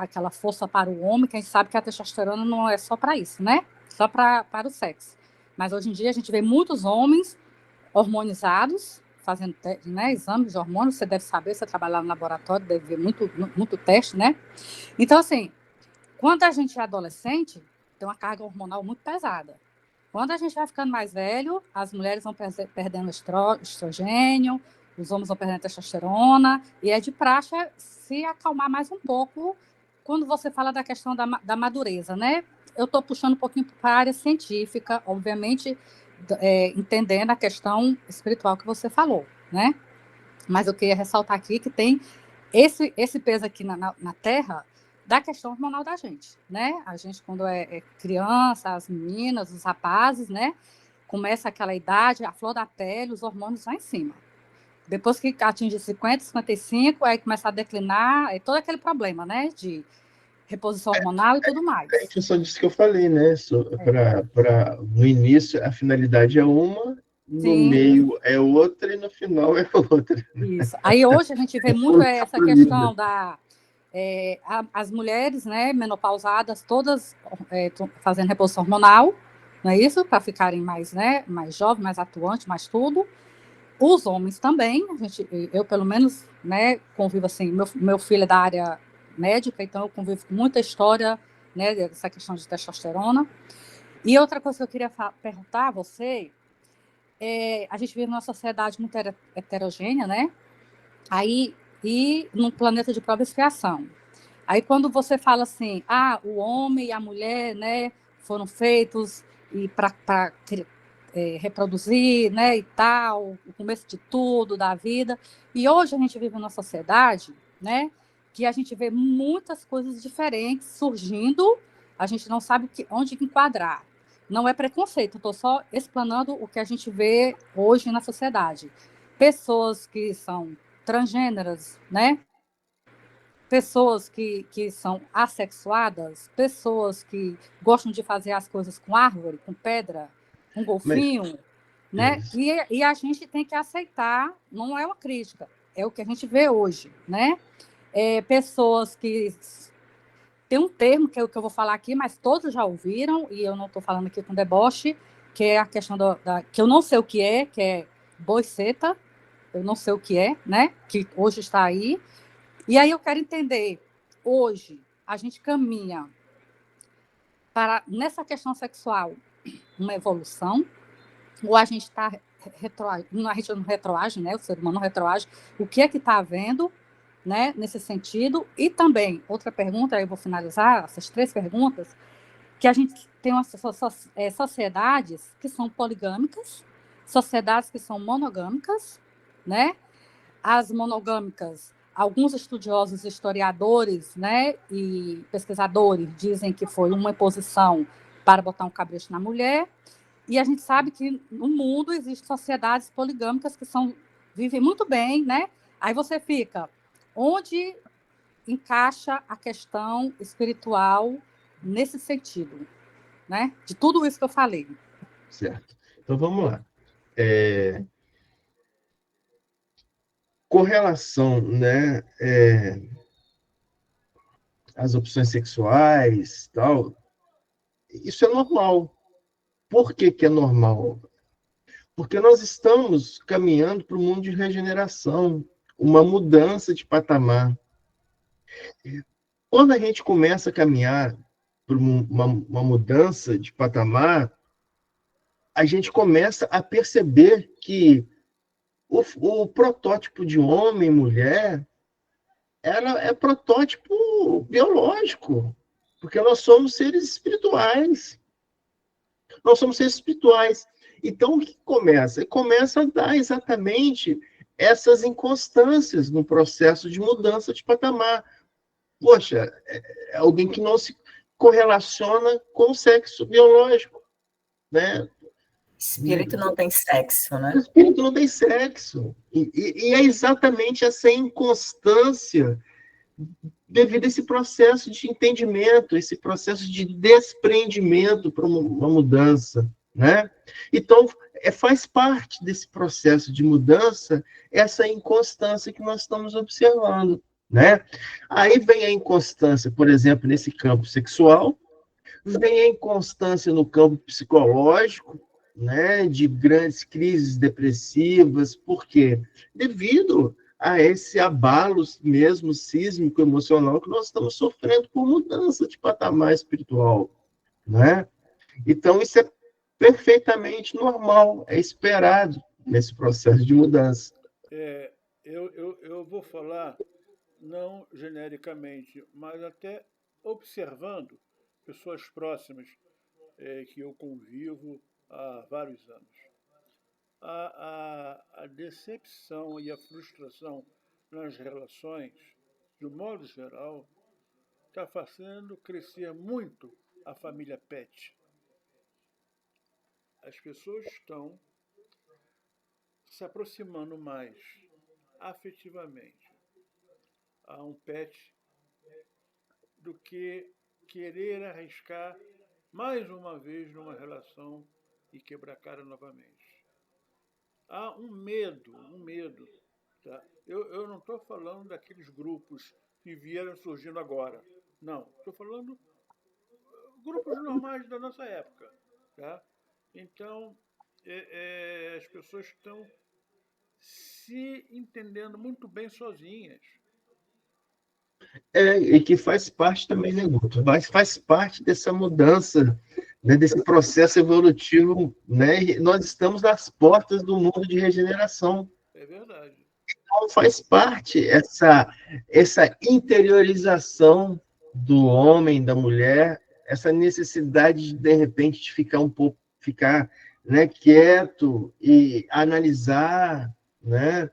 aquela força para o homem, que a gente sabe que a testosterona não é só para isso, né? Só para o sexo. Mas hoje em dia a gente vê muitos homens hormonizados, fazendo né, exames de hormônios, você deve saber, você trabalha no laboratório, deve ver muito teste, né? Então, assim, quando a gente é adolescente, tem uma carga hormonal muito pesada. Quando a gente vai ficando mais velho, as mulheres vão perdendo estrogênio, os homens vão perdendo testosterona, e é de praxe se acalmar mais um pouco quando você fala da questão da madureza, né? Eu estou puxando um pouquinho para a área científica, obviamente, entendendo a questão espiritual que você falou, né? Mas eu queria ressaltar aqui que tem esse peso aqui na Terra da questão hormonal da gente, né? A gente, quando é criança, as meninas, os rapazes, né? Começa aquela idade, a flor da pele, os hormônios lá em cima. Depois que atinge 50, 55, aí começa a declinar, é todo aquele problema, né? De reposição hormonal e tudo mais. É em função disso que eu falei, né? No início, a finalidade é uma, no Sim. meio é outra e no final é outra. Isso. Aí hoje a gente vê muito essa questão as mulheres, né, menopausadas, todas fazendo reposição hormonal, não é isso? Para ficarem mais, né, mais jovens, mais atuantes, mais tudo. Os homens também, eu pelo menos, né, convivo assim, meu filho é da área médica, então eu convivo com muita história, né, dessa questão de testosterona. E outra coisa que eu queria perguntar a você, a gente vive numa sociedade muito heterogênea, né? Aí, e num planeta de prova e expiação. Aí quando você fala assim, o homem e a mulher, né, foram feitos para reproduzir, né, e tal, o começo de tudo, da vida. E hoje a gente vive numa sociedade, né, que a gente vê muitas coisas diferentes surgindo, a gente não sabe onde enquadrar. Não é preconceito, estou só explanando o que a gente vê hoje na sociedade. Pessoas que são transgêneras, né? Pessoas que são assexuadas, pessoas que gostam de fazer as coisas com árvore, com pedra, com golfinho, né? E a gente tem que aceitar, não é uma crítica, é o que a gente vê hoje, né? Pessoas que... Tem um termo que eu vou falar aqui, mas todos já ouviram, e eu não estou falando aqui com deboche, que é a questão que eu não sei o que é boiceta, eu não sei o que é, né? Que hoje está aí. E aí eu quero entender, hoje, a gente caminha para, nessa questão sexual, uma evolução, ou a gente está retroagindo, a gente não retroage, né? O ser humano não retroage, o que é que está havendo, né, nesse sentido? E também, outra pergunta, aí eu vou finalizar essas 3 perguntas, que a gente tem sociedades que são poligâmicas, sociedades que são monogâmicas, né? as monogâmicas, alguns estudiosos, historiadores, né, e pesquisadores dizem que foi uma imposição para botar um cabresto na mulher, e a gente sabe que no mundo existem sociedades poligâmicas que vivem muito bem, né? Aí você fica, onde encaixa a questão espiritual nesse sentido, né? De tudo isso que eu falei. Certo. Então, vamos lá. Com relação, né, às opções sexuais, tal, isso é normal. Por que que é normal? Porque nós estamos caminhando para um mundo de regeneração, uma mudança de patamar. Quando a gente começa a caminhar para uma mudança de patamar, a gente começa a perceber que o protótipo de homem e mulher é protótipo biológico, porque nós somos seres espirituais. Nós somos seres espirituais. Então, o que começa? Começa a dar exatamente essas inconstâncias no processo de mudança de patamar. Poxa, é alguém que não se correlaciona com o sexo biológico, né? Espírito não tem sexo, né? O espírito não tem sexo. E é exatamente essa inconstância devido a esse processo de entendimento, esse processo de desprendimento para uma mudança, né? Então, faz parte desse processo de mudança essa inconstância que nós estamos observando, né? Aí vem a inconstância, por exemplo, nesse campo sexual, vem a inconstância no campo psicológico, né, de grandes crises depressivas. Por quê? Devido a esse abalo mesmo sísmico emocional que nós estamos sofrendo por mudança de patamar espiritual, né? Então, isso é perfeitamente normal, é esperado nesse processo de mudança. Eu vou falar, não genericamente, mas até observando pessoas próximas que eu convivo há vários anos. A decepção e a frustração nas relações, de um modo geral, está fazendo crescer muito a família pet. As pessoas estão se aproximando mais afetivamente a um pet do que querer arriscar mais uma vez numa relação e quebrar a cara novamente. Há um medo. Tá? Eu não estou falando daqueles grupos que vieram surgindo agora. Não, estou falando grupos normais da nossa época. Tá? Então, as pessoas estão se entendendo muito bem sozinhas. E que faz parte também, né, Guto? Faz parte dessa mudança, né, desse processo evolutivo, né? E nós estamos nas portas do mundo de regeneração. É verdade. Então, faz parte essa interiorização do homem, da mulher, essa necessidade de repente, de ficar, né, quieto e analisar, né?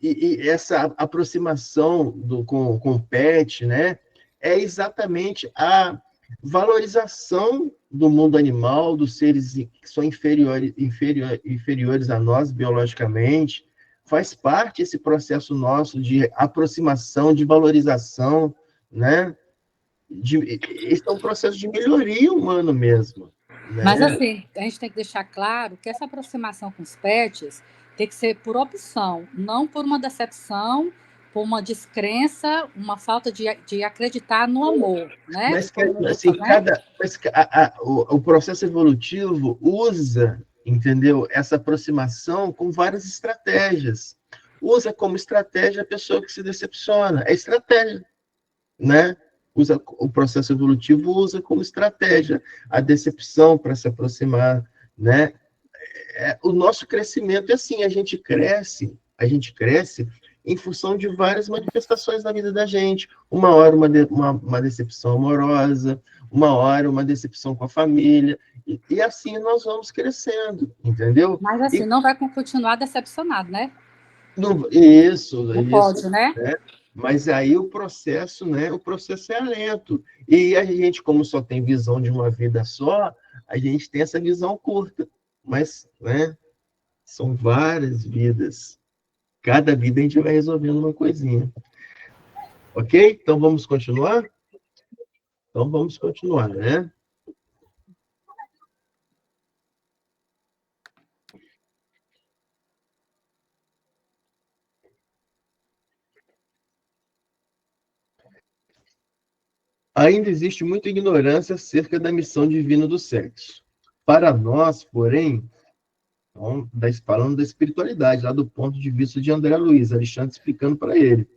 E essa aproximação com o pet, né, é exatamente a valorização do mundo animal, dos seres que são inferiores a nós biologicamente. Faz parte esse processo nosso de aproximação, de valorização, né? Esse é um processo de melhoria humana mesmo. Né? Mas, assim, a gente tem que deixar claro que essa aproximação com os pets tem que ser por opção, não por uma decepção, por uma descrença, uma falta de acreditar no amor, né? Mas, assim, o processo evolutivo usa, entendeu, essa aproximação com várias estratégias. Usa como estratégia a pessoa que se decepciona. É estratégia, né? O processo evolutivo usa como estratégia a decepção para se aproximar, né? O nosso crescimento é assim, a gente cresce em função de várias manifestações na vida da gente. Uma hora uma decepção amorosa, uma hora uma decepção com a família, e assim nós vamos crescendo, entendeu? Mas assim, não vai continuar decepcionado, né? Isso, Não isso. pode, né? Mas aí o processo, né? O processo é lento. E a gente, como só tem visão de uma vida só, a gente tem essa visão curta. Mas, né? São várias vidas. Cada vida a gente vai resolvendo uma coisinha. Ok? Então vamos continuar? Então vamos continuar, né? Ainda existe muita ignorância acerca da missão divina do sexo. Para nós, porém, então, falando da espiritualidade, lá do ponto de vista de André Luiz, Alexandre explicando para ele.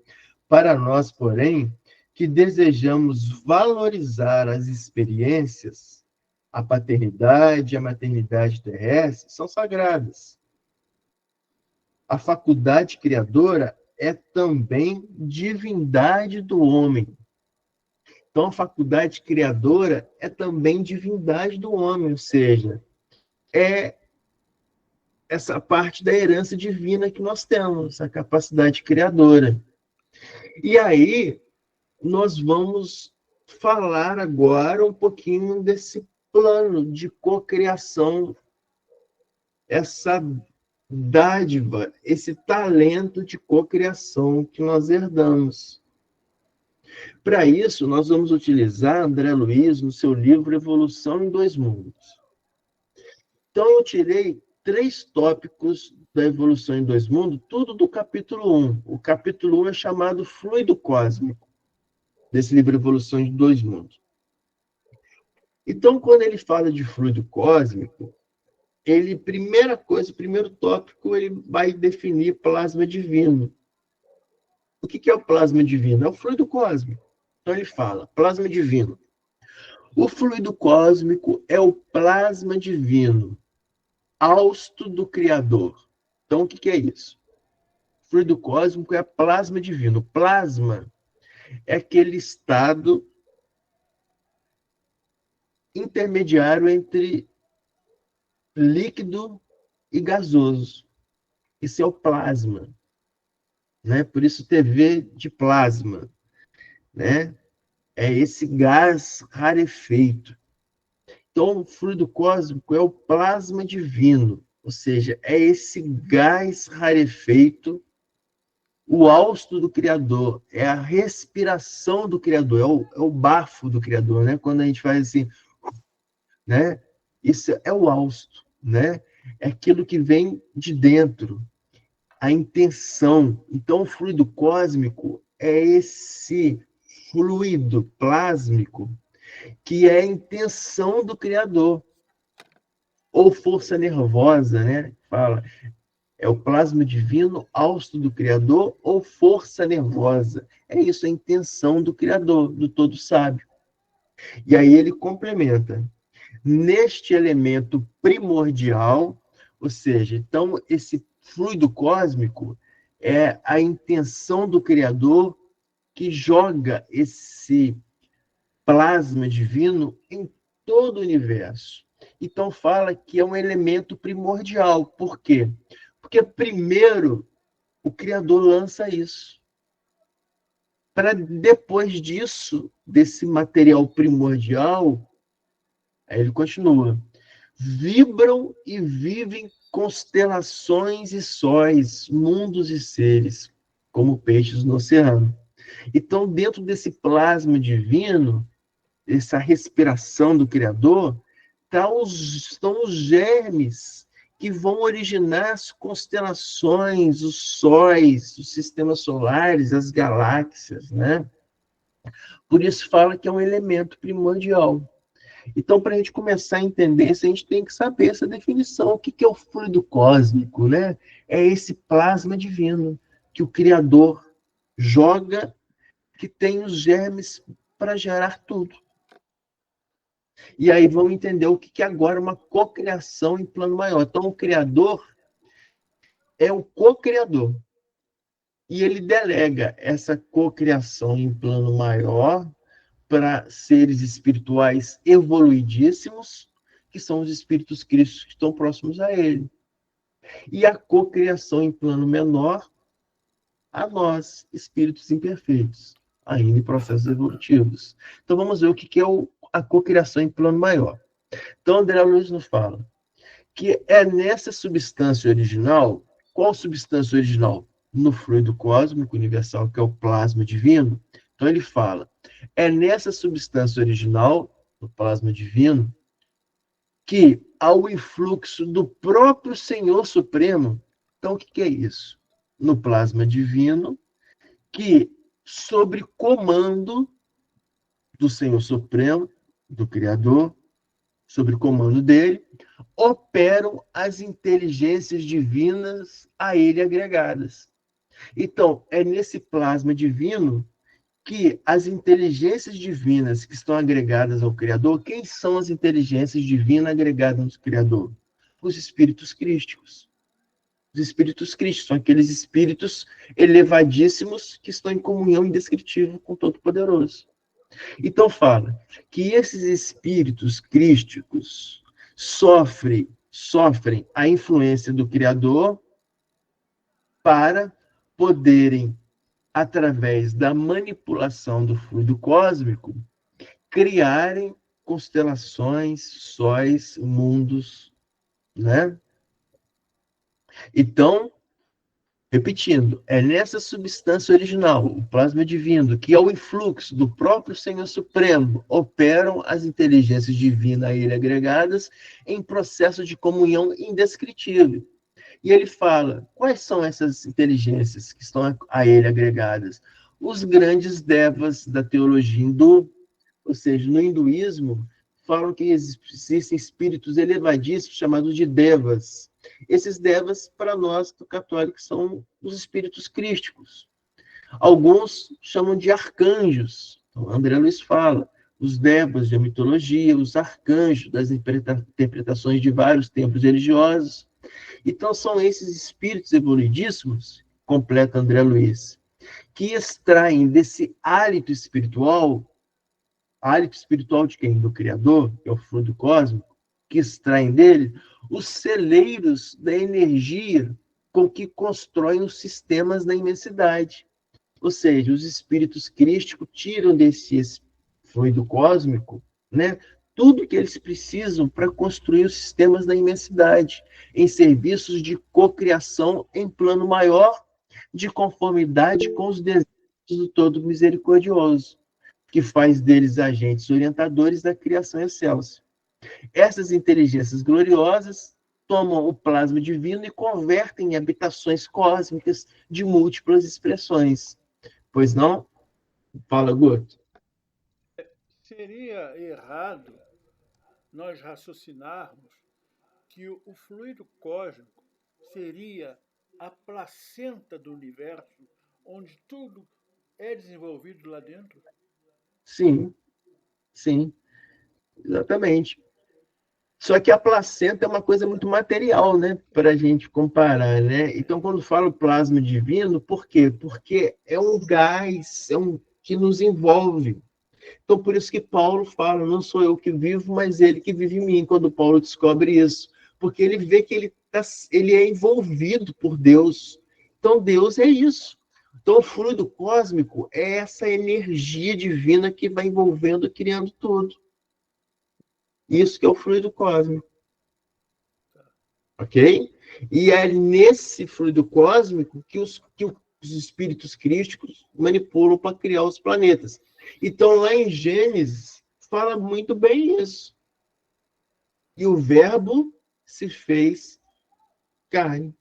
Para nós, porém, que desejamos valorizar as experiências, a paternidade e a maternidade terrestre são sagradas. A faculdade criadora é também divindade do homem. Então, a faculdade criadora é também divindade do homem, ou seja, é essa parte da herança divina que nós temos, essa capacidade criadora. E aí, nós vamos falar agora um pouquinho desse plano de cocriação, essa dádiva, esse talento de cocriação que nós herdamos. Para isso, nós vamos utilizar André Luiz no seu livro Evolução em Dois Mundos. Então, eu tirei 3 tópicos da Evolução em Dois Mundos, tudo do capítulo 1. O capítulo 1 é chamado Fluido Cósmico, desse livro Evolução em Dois Mundos. Então, quando ele fala de fluido cósmico, primeira coisa, primeiro tópico, ele vai definir plasma divino. O que é o plasma divino? É o fluido cósmico. Então ele fala, plasma divino. O fluido cósmico é o plasma divino, hausto do Criador. Então, o que é isso? O fluido cósmico é plasma divino. Plasma é aquele estado intermediário entre líquido e gasoso. Isso é o plasma. Né? Por isso TV de plasma. Né? É esse gás rarefeito. Então, o fluido cósmico é o plasma divino, ou seja, é esse gás rarefeito, o hausto do Criador, é a respiração do Criador, é o bafo do Criador, né? Quando a gente faz assim, né? Isso é o hausto, né? É aquilo que vem de dentro, a intenção. Então, o fluido cósmico é esse fluido plásmico que é a intenção do Criador, ou força nervosa, né? Fala, é o plasma divino, hausto do Criador, ou força nervosa. É isso, a intenção do Criador, do Todo Sábio. E aí ele complementa. Neste elemento primordial, ou seja, então esse fluido cósmico é a intenção do Criador que joga esse plasma divino em todo o universo. Então fala que é um elemento primordial. Por quê? Porque primeiro o Criador lança isso. Para depois disso, desse material primordial, aí ele continua. Vibram e vivem constelações e sóis, mundos e seres, como peixes no oceano. Então, dentro desse plasma divino, essa respiração do Criador, estão os germes que vão originar as constelações, os sóis, os sistemas solares, as galáxias, né? Por isso fala que é um elemento primordial. Então, para a gente começar a entender isso, a gente tem que saber essa definição. O que é o fluido cósmico, né? É esse plasma divino que o Criador joga, que tem os germes para gerar tudo. E aí vamos entender o que é agora uma cocriação em plano maior. Então, o Criador é o co-criador. E ele delega essa cocriação em plano maior para seres espirituais evoluidíssimos, que são os espíritos crísticos que estão próximos a ele. E a cocriação em plano menor a nós, espíritos imperfeitos, ainda em processos evolutivos. Então vamos ver o que é a cocriação em plano maior. Então André Luiz nos fala que é nessa substância original. Qual substância original? No fluido cósmico universal, que é o plasma divino. Então ele fala, é nessa substância original, no plasma divino, que há o influxo do próprio Senhor Supremo. Então o que é isso? No plasma divino, que sob comando do Senhor Supremo, do Criador, sob comando dele, operam as inteligências divinas a ele agregadas. Então, é nesse plasma divino que as inteligências divinas que estão agregadas ao Criador, quem são as inteligências divinas agregadas ao Criador? Os espíritos crísticos. Os espíritos crísticos são aqueles espíritos elevadíssimos que estão em comunhão indescritível com o Todo-Poderoso. Então fala que esses espíritos crísticos sofrem a influência do Criador para poderem, através da manipulação do fluido cósmico, criarem constelações, sóis, mundos, né? Então, repetindo, é nessa substância original, o plasma divino, que é o influxo do próprio Senhor Supremo, operam as inteligências divinas a ele agregadas em processo de comunhão indescritível. E ele fala, quais são essas inteligências que estão a ele agregadas? Os grandes devas da teologia hindu, ou seja, no hinduísmo, falam que existem espíritos elevadíssimos chamados de devas. Esses devas, para nós, católicos, são os espíritos crísticos. Alguns chamam de arcanjos. Então, André Luiz fala, os devas da mitologia, os arcanjos das interpretações de vários templos religiosos. Então, são esses espíritos evoluidíssimos, completa André Luiz, que extraem desse hálito espiritual de quem? Do Criador, que é o fluido cósmico, que extraem dele os celeiros da energia com que constroem os sistemas da imensidade. Ou seja, os espíritos crísticos tiram desse fluido cósmico, né, tudo que eles precisam para construir os sistemas da imensidade, em serviços de cocriação em plano maior, de conformidade com os desejos do Todo Misericordioso, que faz deles agentes orientadores da criação excelsa. Essas inteligências gloriosas tomam o plasma divino e convertem em habitações cósmicas de múltiplas expressões. Pois não? Fala, Guto. Seria errado nós raciocinarmos que o fluido cósmico seria a placenta do universo, onde tudo é desenvolvido lá dentro? Sim, exatamente. Só que a placenta é uma coisa muito material, né, para a gente comparar, né? Então, quando falo plasma divino, por quê? Porque é um gás, que nos envolve. Então, por isso que Paulo fala, não sou eu que vivo, mas ele que vive em mim, quando Paulo descobre isso. Porque ele vê que ele é envolvido por Deus. Então, Deus é isso. Então, o fluido cósmico é essa energia divina que vai envolvendo, criando tudo. Isso que é o fluido cósmico. Ok? E é nesse fluido cósmico que os espíritos crísticos manipulam para criar os planetas. Então, lá em Gênesis, fala muito bem isso. E o verbo se fez carne,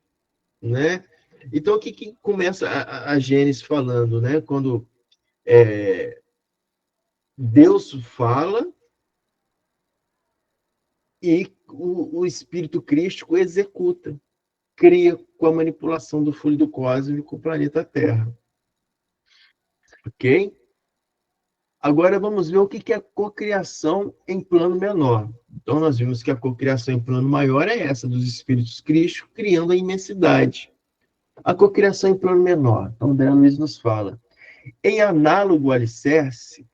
né? Então, o que começa a Gênesis falando, né? Quando Deus fala e o espírito crístico executa, cria com a manipulação do fluido cósmico o planeta Terra. Ok? Agora vamos ver o que é cocriação em plano menor. Então, nós vimos que a cocriação em plano maior é essa, dos espíritos crísticos criando a imensidade. A cocriação em plano menor. Então, André Luiz nos fala. Em análogo alicerce,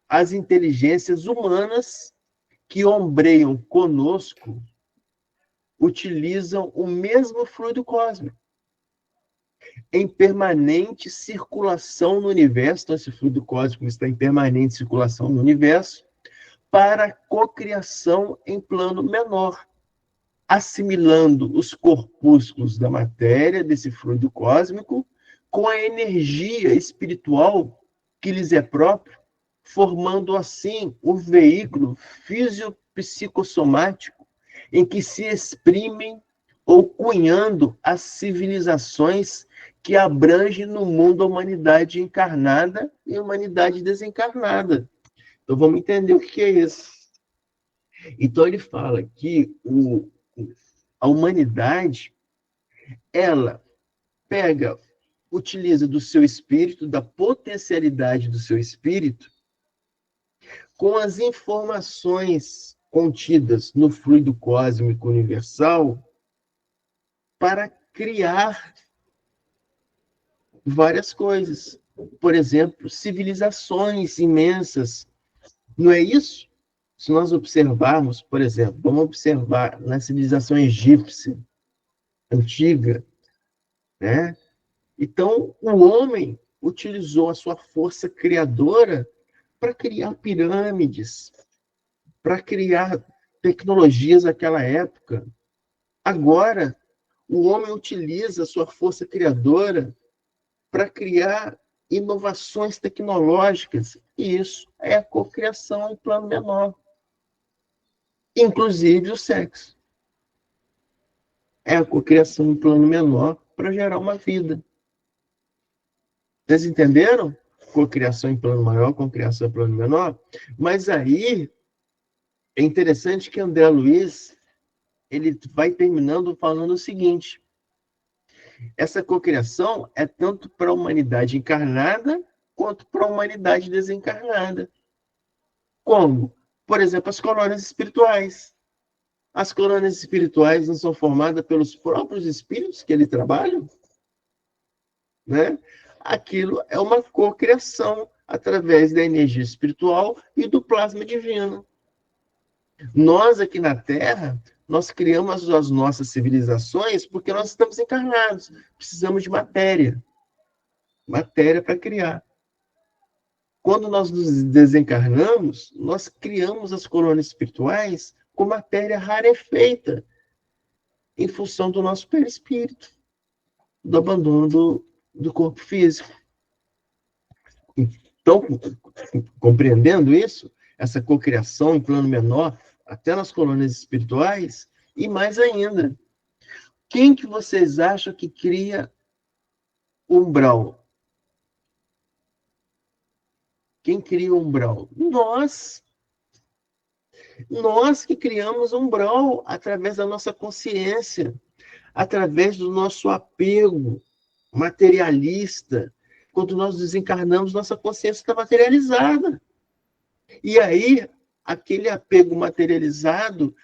as inteligências humanas que ombreiam conosco utilizam o mesmo fluido cósmico. em permanente circulação no universo, então esse fluido cósmico está em permanente circulação no universo, para a cocriação em plano menor, assimilando os corpúsculos da matéria, desse fluido cósmico, com a energia espiritual que lhes é próprio, formando assim o veículo físico-psicossomático em que se exprimem ou cunhando as civilizações que abrangem no mundo a humanidade encarnada e a humanidade desencarnada. Então vamos entender o que é isso. Então ele fala que a humanidade, ela utiliza do seu espírito, da potencialidade do seu espírito, com as informações contidas no fluido cósmico universal, para criar várias coisas. Por exemplo, civilizações imensas. Não é isso? Se nós observarmos, por exemplo, vamos observar na civilização egípcia antiga, né? Então, o homem utilizou a sua força criadora para criar pirâmides, para criar tecnologias daquela época. Agora, o homem utiliza a sua força criadora para criar inovações tecnológicas. E isso é a cocriação em plano menor. Inclusive o sexo. É a cocriação em plano menor para gerar uma vida. Vocês entenderam? Cocriação em plano maior, cocriação em plano menor. Mas aí é interessante que André Luiz ele vai terminando falando o seguinte: essa cocriação é tanto para a humanidade encarnada quanto para a humanidade desencarnada. Como? Por exemplo, as colônias espirituais. As colônias espirituais não são formadas pelos próprios espíritos que ele trabalha? Né? Aquilo é uma cocriação através da energia espiritual e do plasma divino. Nós aqui na Terra, nós criamos as nossas civilizações porque nós estamos encarnados. Precisamos de matéria. Matéria para criar. Quando nós nos desencarnamos, nós criamos as colônias espirituais com matéria rarefeita, em função do nosso perispírito, do abandono do corpo físico. Então, compreendendo isso, essa cocriação em plano menor, até nas colônias espirituais, e mais ainda, quem que vocês acham que cria o umbral? Quem cria o umbral? Nós. Nós que criamos o umbral através da nossa consciência, através do nosso apego materialista. Quando nós desencarnamos, nossa consciência está materializada. E aí, aquele apego materializado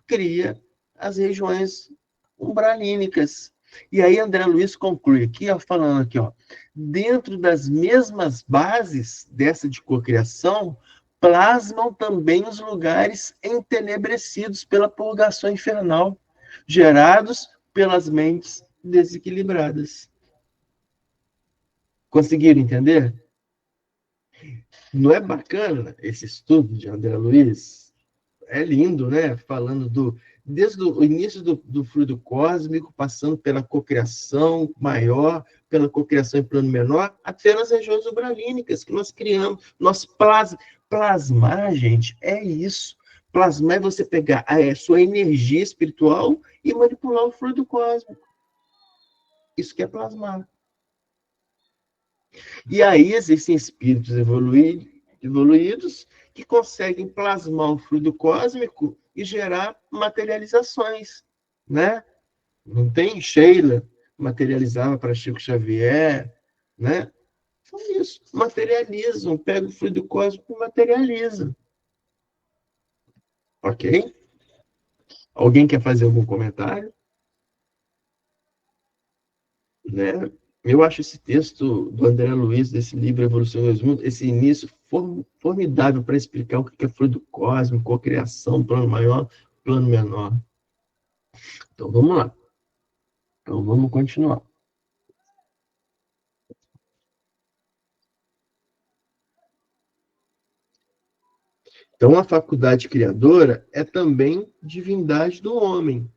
cria as regiões umbralínicas. E aí André Luiz conclui aqui, ó, falando aqui, ó, dentro das mesmas bases dessa de cocriação, plasmam também os lugares entenebrecidos pela purgação infernal, gerados pelas mentes desequilibradas. Conseguiram entender? Não é bacana esse estudo de André Luiz? É lindo, né? Falando desde o início do fluido cósmico, passando pela cocriação maior, pela cocriação em plano menor, até nas regiões umbralínicas que nós criamos. Nós plasmar, gente, é isso. Plasmar é você pegar a sua energia espiritual e manipular o fluido cósmico. Isso que é plasmar. E aí existem espíritos evoluídos que conseguem plasmar o fluido cósmico e gerar materializações, né? Não tem? Sheila materializava para Chico Xavier, né? Então isso, materializam, pega o fluido cósmico e materializa. Ok? Alguém quer fazer algum comentário? Né? Eu acho esse texto do André Luiz, desse livro Evolução dos Mundos, esse início formidável para explicar o que é fluido cósmico, cocriação, plano maior, plano menor. Então, vamos lá. Então, vamos continuar. Então, a faculdade criadora é também divindade do homem.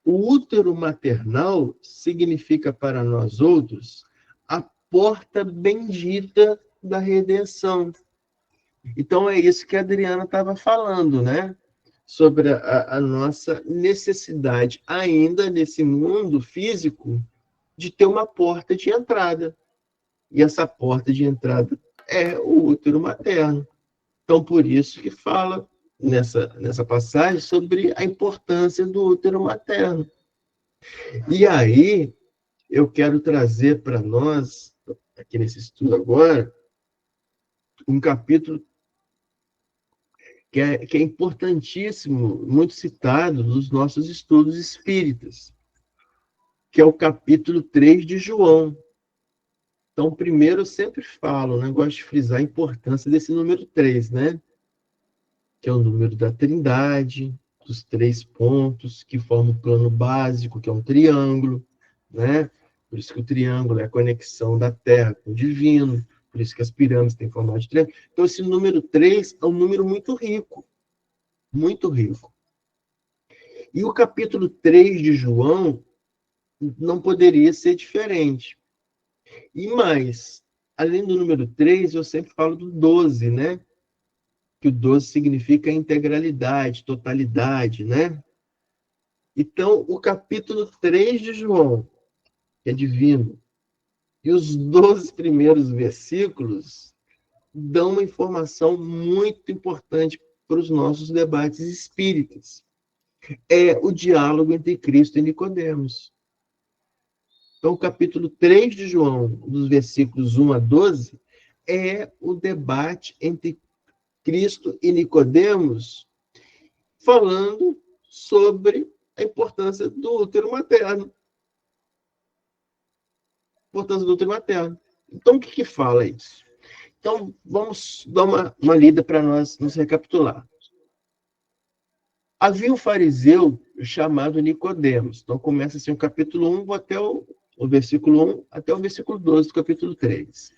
O útero maternal significa para nós outros a porta bendita da redenção. Então, é isso que a Adriana estava falando, né? Sobre a nossa necessidade, ainda nesse mundo físico, de ter uma porta de entrada. E essa porta de entrada é o útero materno. Então, por isso que fala nessa passagem sobre a importância do útero materno. E aí, eu quero trazer para nós, aqui nesse estudo agora, um capítulo que é importantíssimo, muito citado nos nossos estudos espíritas, que é o capítulo 3 de João. Então, primeiro, eu sempre falo, né? Gosto de frisar a importância desse número 3, né? Que é o número da Trindade, dos 3 pontos, que formam o plano básico, que é um triângulo, né? Por isso que o triângulo é a conexão da Terra com o divino, por isso que as pirâmides têm formato de triângulo. Então, esse número 3 é um número muito rico, muito rico. E o capítulo 3 de João não poderia ser diferente. E mais, além do número 3, eu sempre falo do 12, né? Que o 12 significa integralidade, totalidade, né? Então, o capítulo 3 de João, que é divino, e os 12 primeiros versículos dão uma informação muito importante para os nossos debates espíritas. É o diálogo entre Cristo e Nicodemos. Então, o capítulo 3 de João, dos versículos 1 a 12, é o debate entre Cristo e Nicodemos, falando sobre a importância do útero materno. Importância do útero materno. Então, o que fala isso? Então, vamos dar uma lida para nós nos recapitular. Havia um fariseu chamado Nicodemos. Então, começa assim o capítulo 1 até o versículo 1 até o versículo 12 do capítulo 3.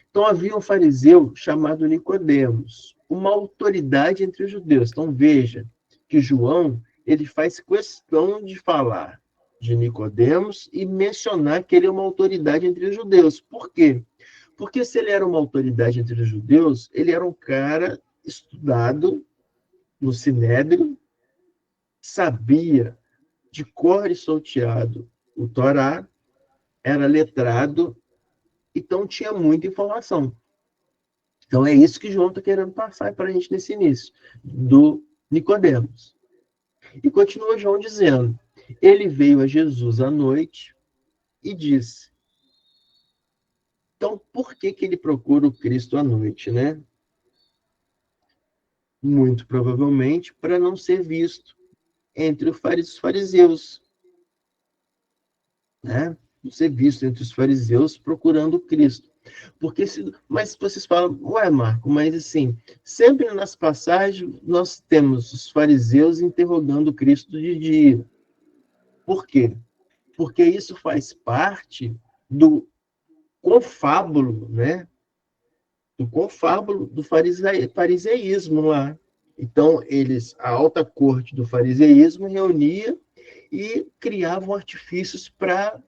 Então, havia um fariseu chamado Nicodemos, uma autoridade entre os judeus. Então, veja que João ele faz questão de falar de Nicodemos e mencionar que ele é uma autoridade entre os judeus. Por quê? Porque se ele era uma autoridade entre os judeus, ele era um cara estudado no Sinédrio, sabia de cor e salteado o Torá, era letrado, então tinha muita informação. Então é isso que João está querendo passar para a gente nesse início, do Nicodemos. E continua João dizendo, ele veio a Jesus à noite e disse, então, por que ele procura o Cristo à noite, né? Muito provavelmente para não ser visto entre os fariseus, né? Não ser visto entre os fariseus procurando o Cristo. Mas vocês falam, ué, Marco, mas assim, sempre nas passagens nós temos os fariseus interrogando o Cristo de dia. Por quê? Porque isso faz parte do confábulo, né? Do confábulo do fariseísmo lá. Então, a alta corte do fariseísmo reunia e criavam artifícios para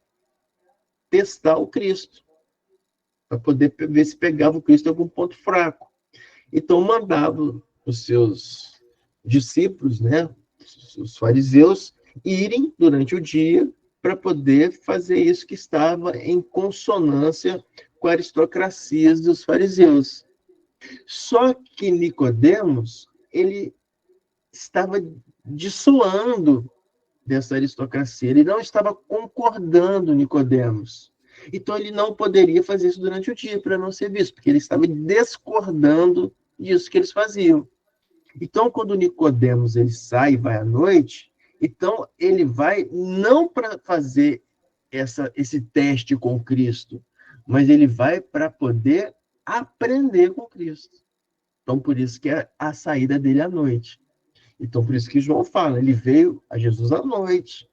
testar o Cristo, para poder ver se pegava o Cristo em algum ponto fraco. Então, mandavam os seus discípulos, né, os fariseus, irem durante o dia para poder fazer isso que estava em consonância com a aristocracia dos fariseus. Só que Nicodemos, ele estava dissuando dessa aristocracia, ele não estava concordando, Nicodemos. Então ele não poderia fazer isso durante o dia para não ser visto, porque ele estava discordando disso que eles faziam. Então, quando Nicodemos ele sai e vai à noite, então ele vai não para fazer esse teste com Cristo, mas ele vai para poder aprender com Cristo. Então, por isso que é a saída dele à noite. Então, por isso que João fala, ele veio a Jesus à noite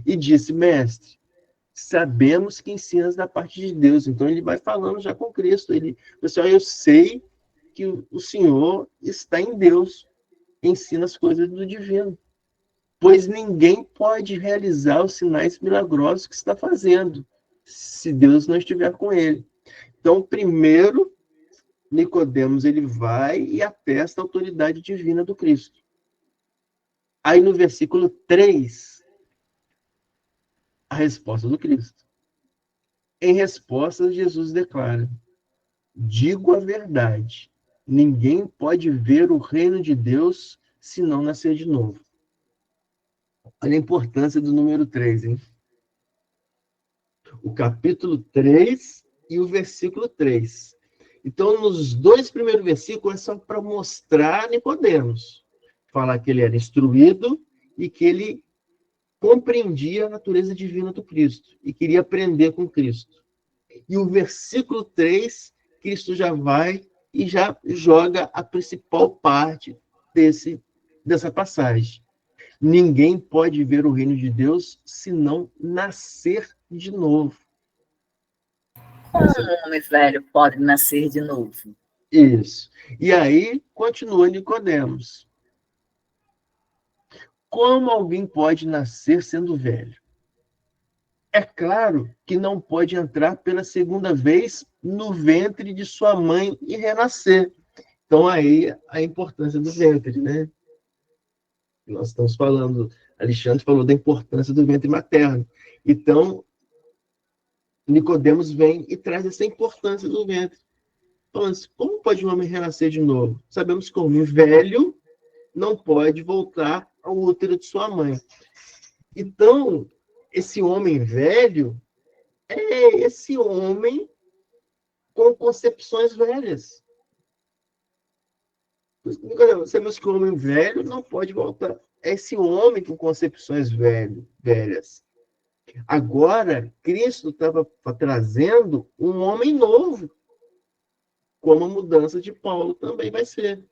e disse, mestre, sabemos que ensinas da parte de Deus. Então, ele vai falando já com Cristo. Ele, pessoal, eu sei que o Senhor está em Deus, ensina as coisas do divino. Pois ninguém pode realizar os sinais milagrosos que está fazendo, se Deus não estiver com ele. Então, primeiro, Nicodemos ele vai e atesta a autoridade divina do Cristo. Aí no versículo 3, a resposta do Cristo. Em resposta, Jesus declara: digo a verdade, ninguém pode ver o reino de Deus se não nascer de novo. Olha a importância do número 3, hein? O capítulo 3 e o versículo 3. Então, nos dois primeiros versículos, é só para mostrar Nicodemos. Falar que ele era instruído e que ele compreendia a natureza divina do Cristo e queria aprender com Cristo. E o versículo 3, Cristo já vai e já joga a principal parte dessa passagem. Ninguém pode ver o reino de Deus se não nascer de novo. Como um homem velho pode nascer de novo? Isso. E aí, continua Nicodemos. Como alguém pode nascer sendo velho? É claro que não pode entrar pela segunda vez no ventre de sua mãe e renascer. Então, aí, a importância do ventre, né? Nós estamos falando, Alexandre falou da importância do ventre materno. Então, Nicodemos vem e traz essa importância do ventre. Falando assim, como pode um homem renascer de novo? Sabemos que o homem velho não pode voltar ao útero de sua mãe. Então, esse homem velho é esse homem com concepções velhas. Sabemos que o homem velho não pode voltar. É esse homem com concepções velhas. Agora, Cristo estava trazendo um homem novo, como a mudança de Paulo também vai ser.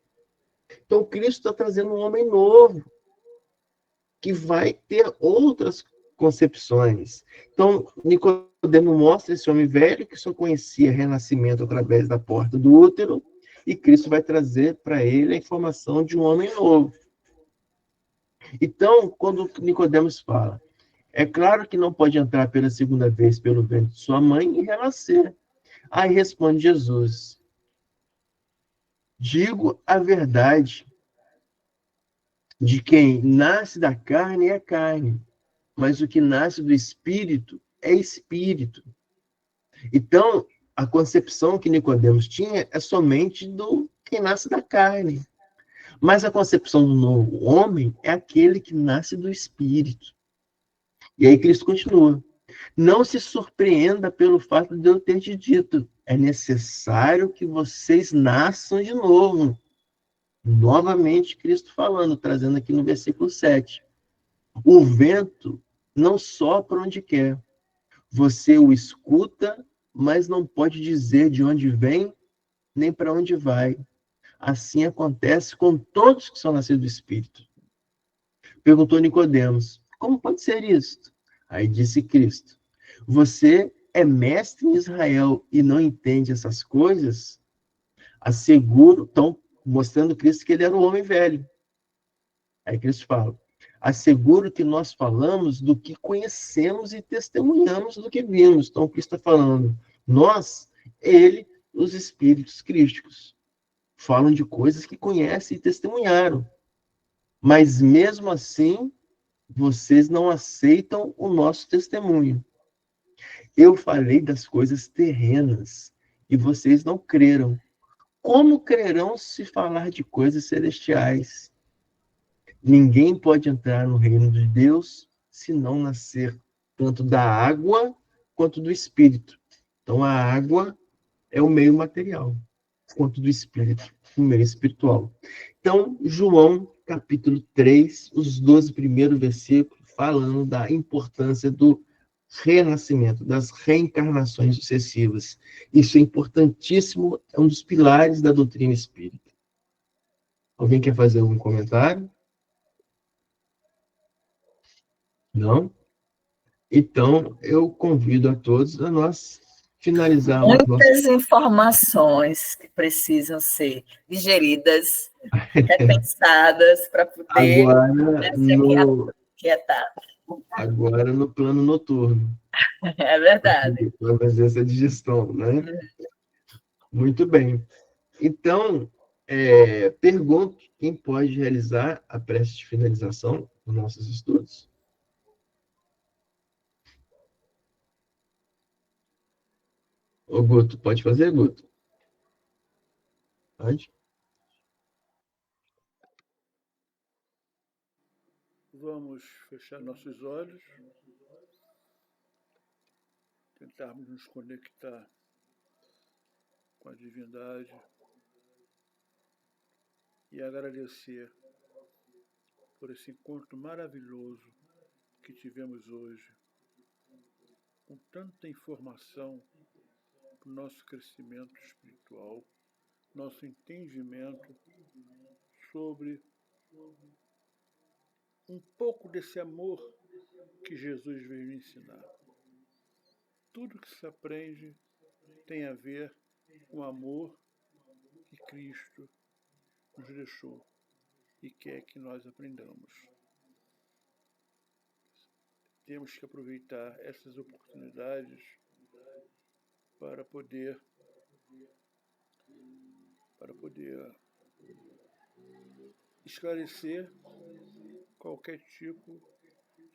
Então, Cristo está trazendo um homem novo, que vai ter outras concepções. Então, Nicodemo mostra esse homem velho que só conhecia renascimento através da porta do útero, e Cristo vai trazer para ele a informação de um homem novo. Então, quando Nicodemos fala, é claro que não pode entrar pela segunda vez pelo ventre de sua mãe e renascer. Aí responde Jesus: digo a verdade, de quem nasce da carne é carne, mas o que nasce do espírito é espírito. Então, a concepção que Nicodemos tinha é somente do quem nasce da carne. Mas a concepção do novo homem é aquele que nasce do espírito. E aí Cristo continua: não se surpreenda pelo fato de eu ter te dito, é necessário que vocês nasçam de novo. Novamente, Cristo falando, trazendo aqui no versículo 7. O vento não sopra onde quer. Você o escuta, mas não pode dizer de onde vem, nem para onde vai. Assim acontece com todos que são nascidos do Espírito. Perguntou Nicodemos: como pode ser isto? Aí disse Cristo: você é mestre em Israel e não entende essas coisas? Asseguro, então, mostrando Cristo que ele era um homem velho. Aí Cristo fala: asseguro que nós falamos do que conhecemos e testemunhamos do que vimos. Então, Cristo está falando, nós, ele, os espíritos crísticos, falam de coisas que conhecem e testemunharam. Mas, mesmo assim, vocês não aceitam o nosso testemunho. Eu falei das coisas terrenas e vocês não creram. Como crerão se falar de coisas celestiais? Ninguém pode entrar no reino de Deus se não nascer tanto da água quanto do Espírito. Então, a água é o meio material, quanto do Espírito, o meio espiritual. Então, João, capítulo 3, os 12 primeiros versículos, falando da importância do renascimento, das reencarnações sucessivas. Isso é importantíssimo, é um dos pilares da doutrina espírita. Alguém quer fazer algum comentário? Não? Então, eu convido a todos a nós finalizar o nosso... Muitas informações que precisam ser digeridas, repensadas, para poder quietar. Agora no plano noturno. É verdade. Para fazer essa digestão, né? Muito bem. Então, pergunto quem pode realizar a prece de finalização dos nossos estudos. Ô, Guto, pode fazer, Guto? Pode? Vamos fechar nossos olhos, tentarmos nos conectar com a divindade e agradecer por esse encontro maravilhoso que tivemos hoje, com tanta informação para o nosso crescimento espiritual, nosso entendimento sobre um pouco desse amor que Jesus veio ensinar. Tudo que se aprende tem a ver com o amor que Cristo nos deixou e quer que nós aprendamos. Temos que aproveitar essas oportunidades para poder esclarecer qualquer tipo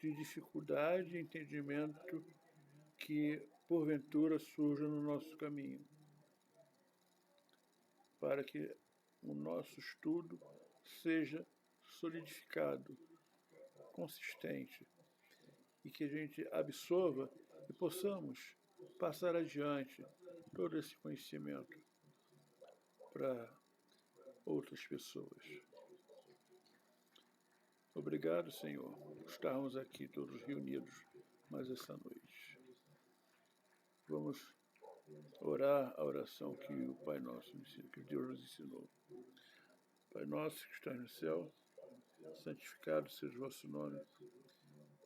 de dificuldade e entendimento que, porventura, surja no nosso caminho, para que o nosso estudo seja solidificado, consistente, e que a gente absorva e possamos passar adiante todo esse conhecimento para outras pessoas. Obrigado, Senhor, por estarmos aqui todos reunidos mais essa noite. Vamos orar a oração que o Pai Nosso ensina, que Deus nos ensinou. Pai Nosso que estás no céu, santificado seja o vosso nome.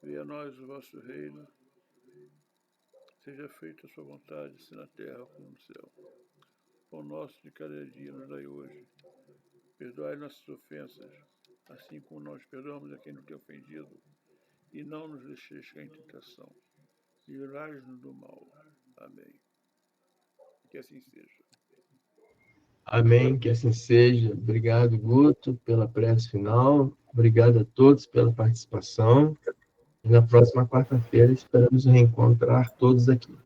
Venha a nós o vosso reino. Seja feita a sua vontade, assim na terra como no céu. Pão nosso de cada dia nos dai hoje. Perdoai nossas ofensas, assim como nós perdoamos a quem nos tem ofendido. E não nos deixeis cair em tentação. Livrai-nos do mal. Amém. Que assim seja. Amém, que assim seja. Obrigado, Guto, pela prece final. Obrigado a todos pela participação. E na próxima quarta-feira esperamos reencontrar todos aqui.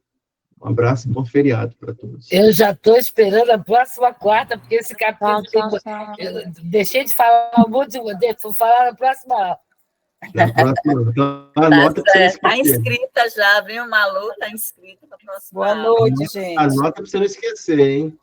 Um abraço e bom feriado para todos. Eu já estou esperando a próxima quarta, porque esse capítulo... Eu deixei de falar um monte de... Vou falar na próxima aula. Na próxima, então, anota para você não esquecer. Está inscrita já, viu, Malu? Está inscrita para a próxima Boa aula. noite, gente. Anota para você não esquecer, hein?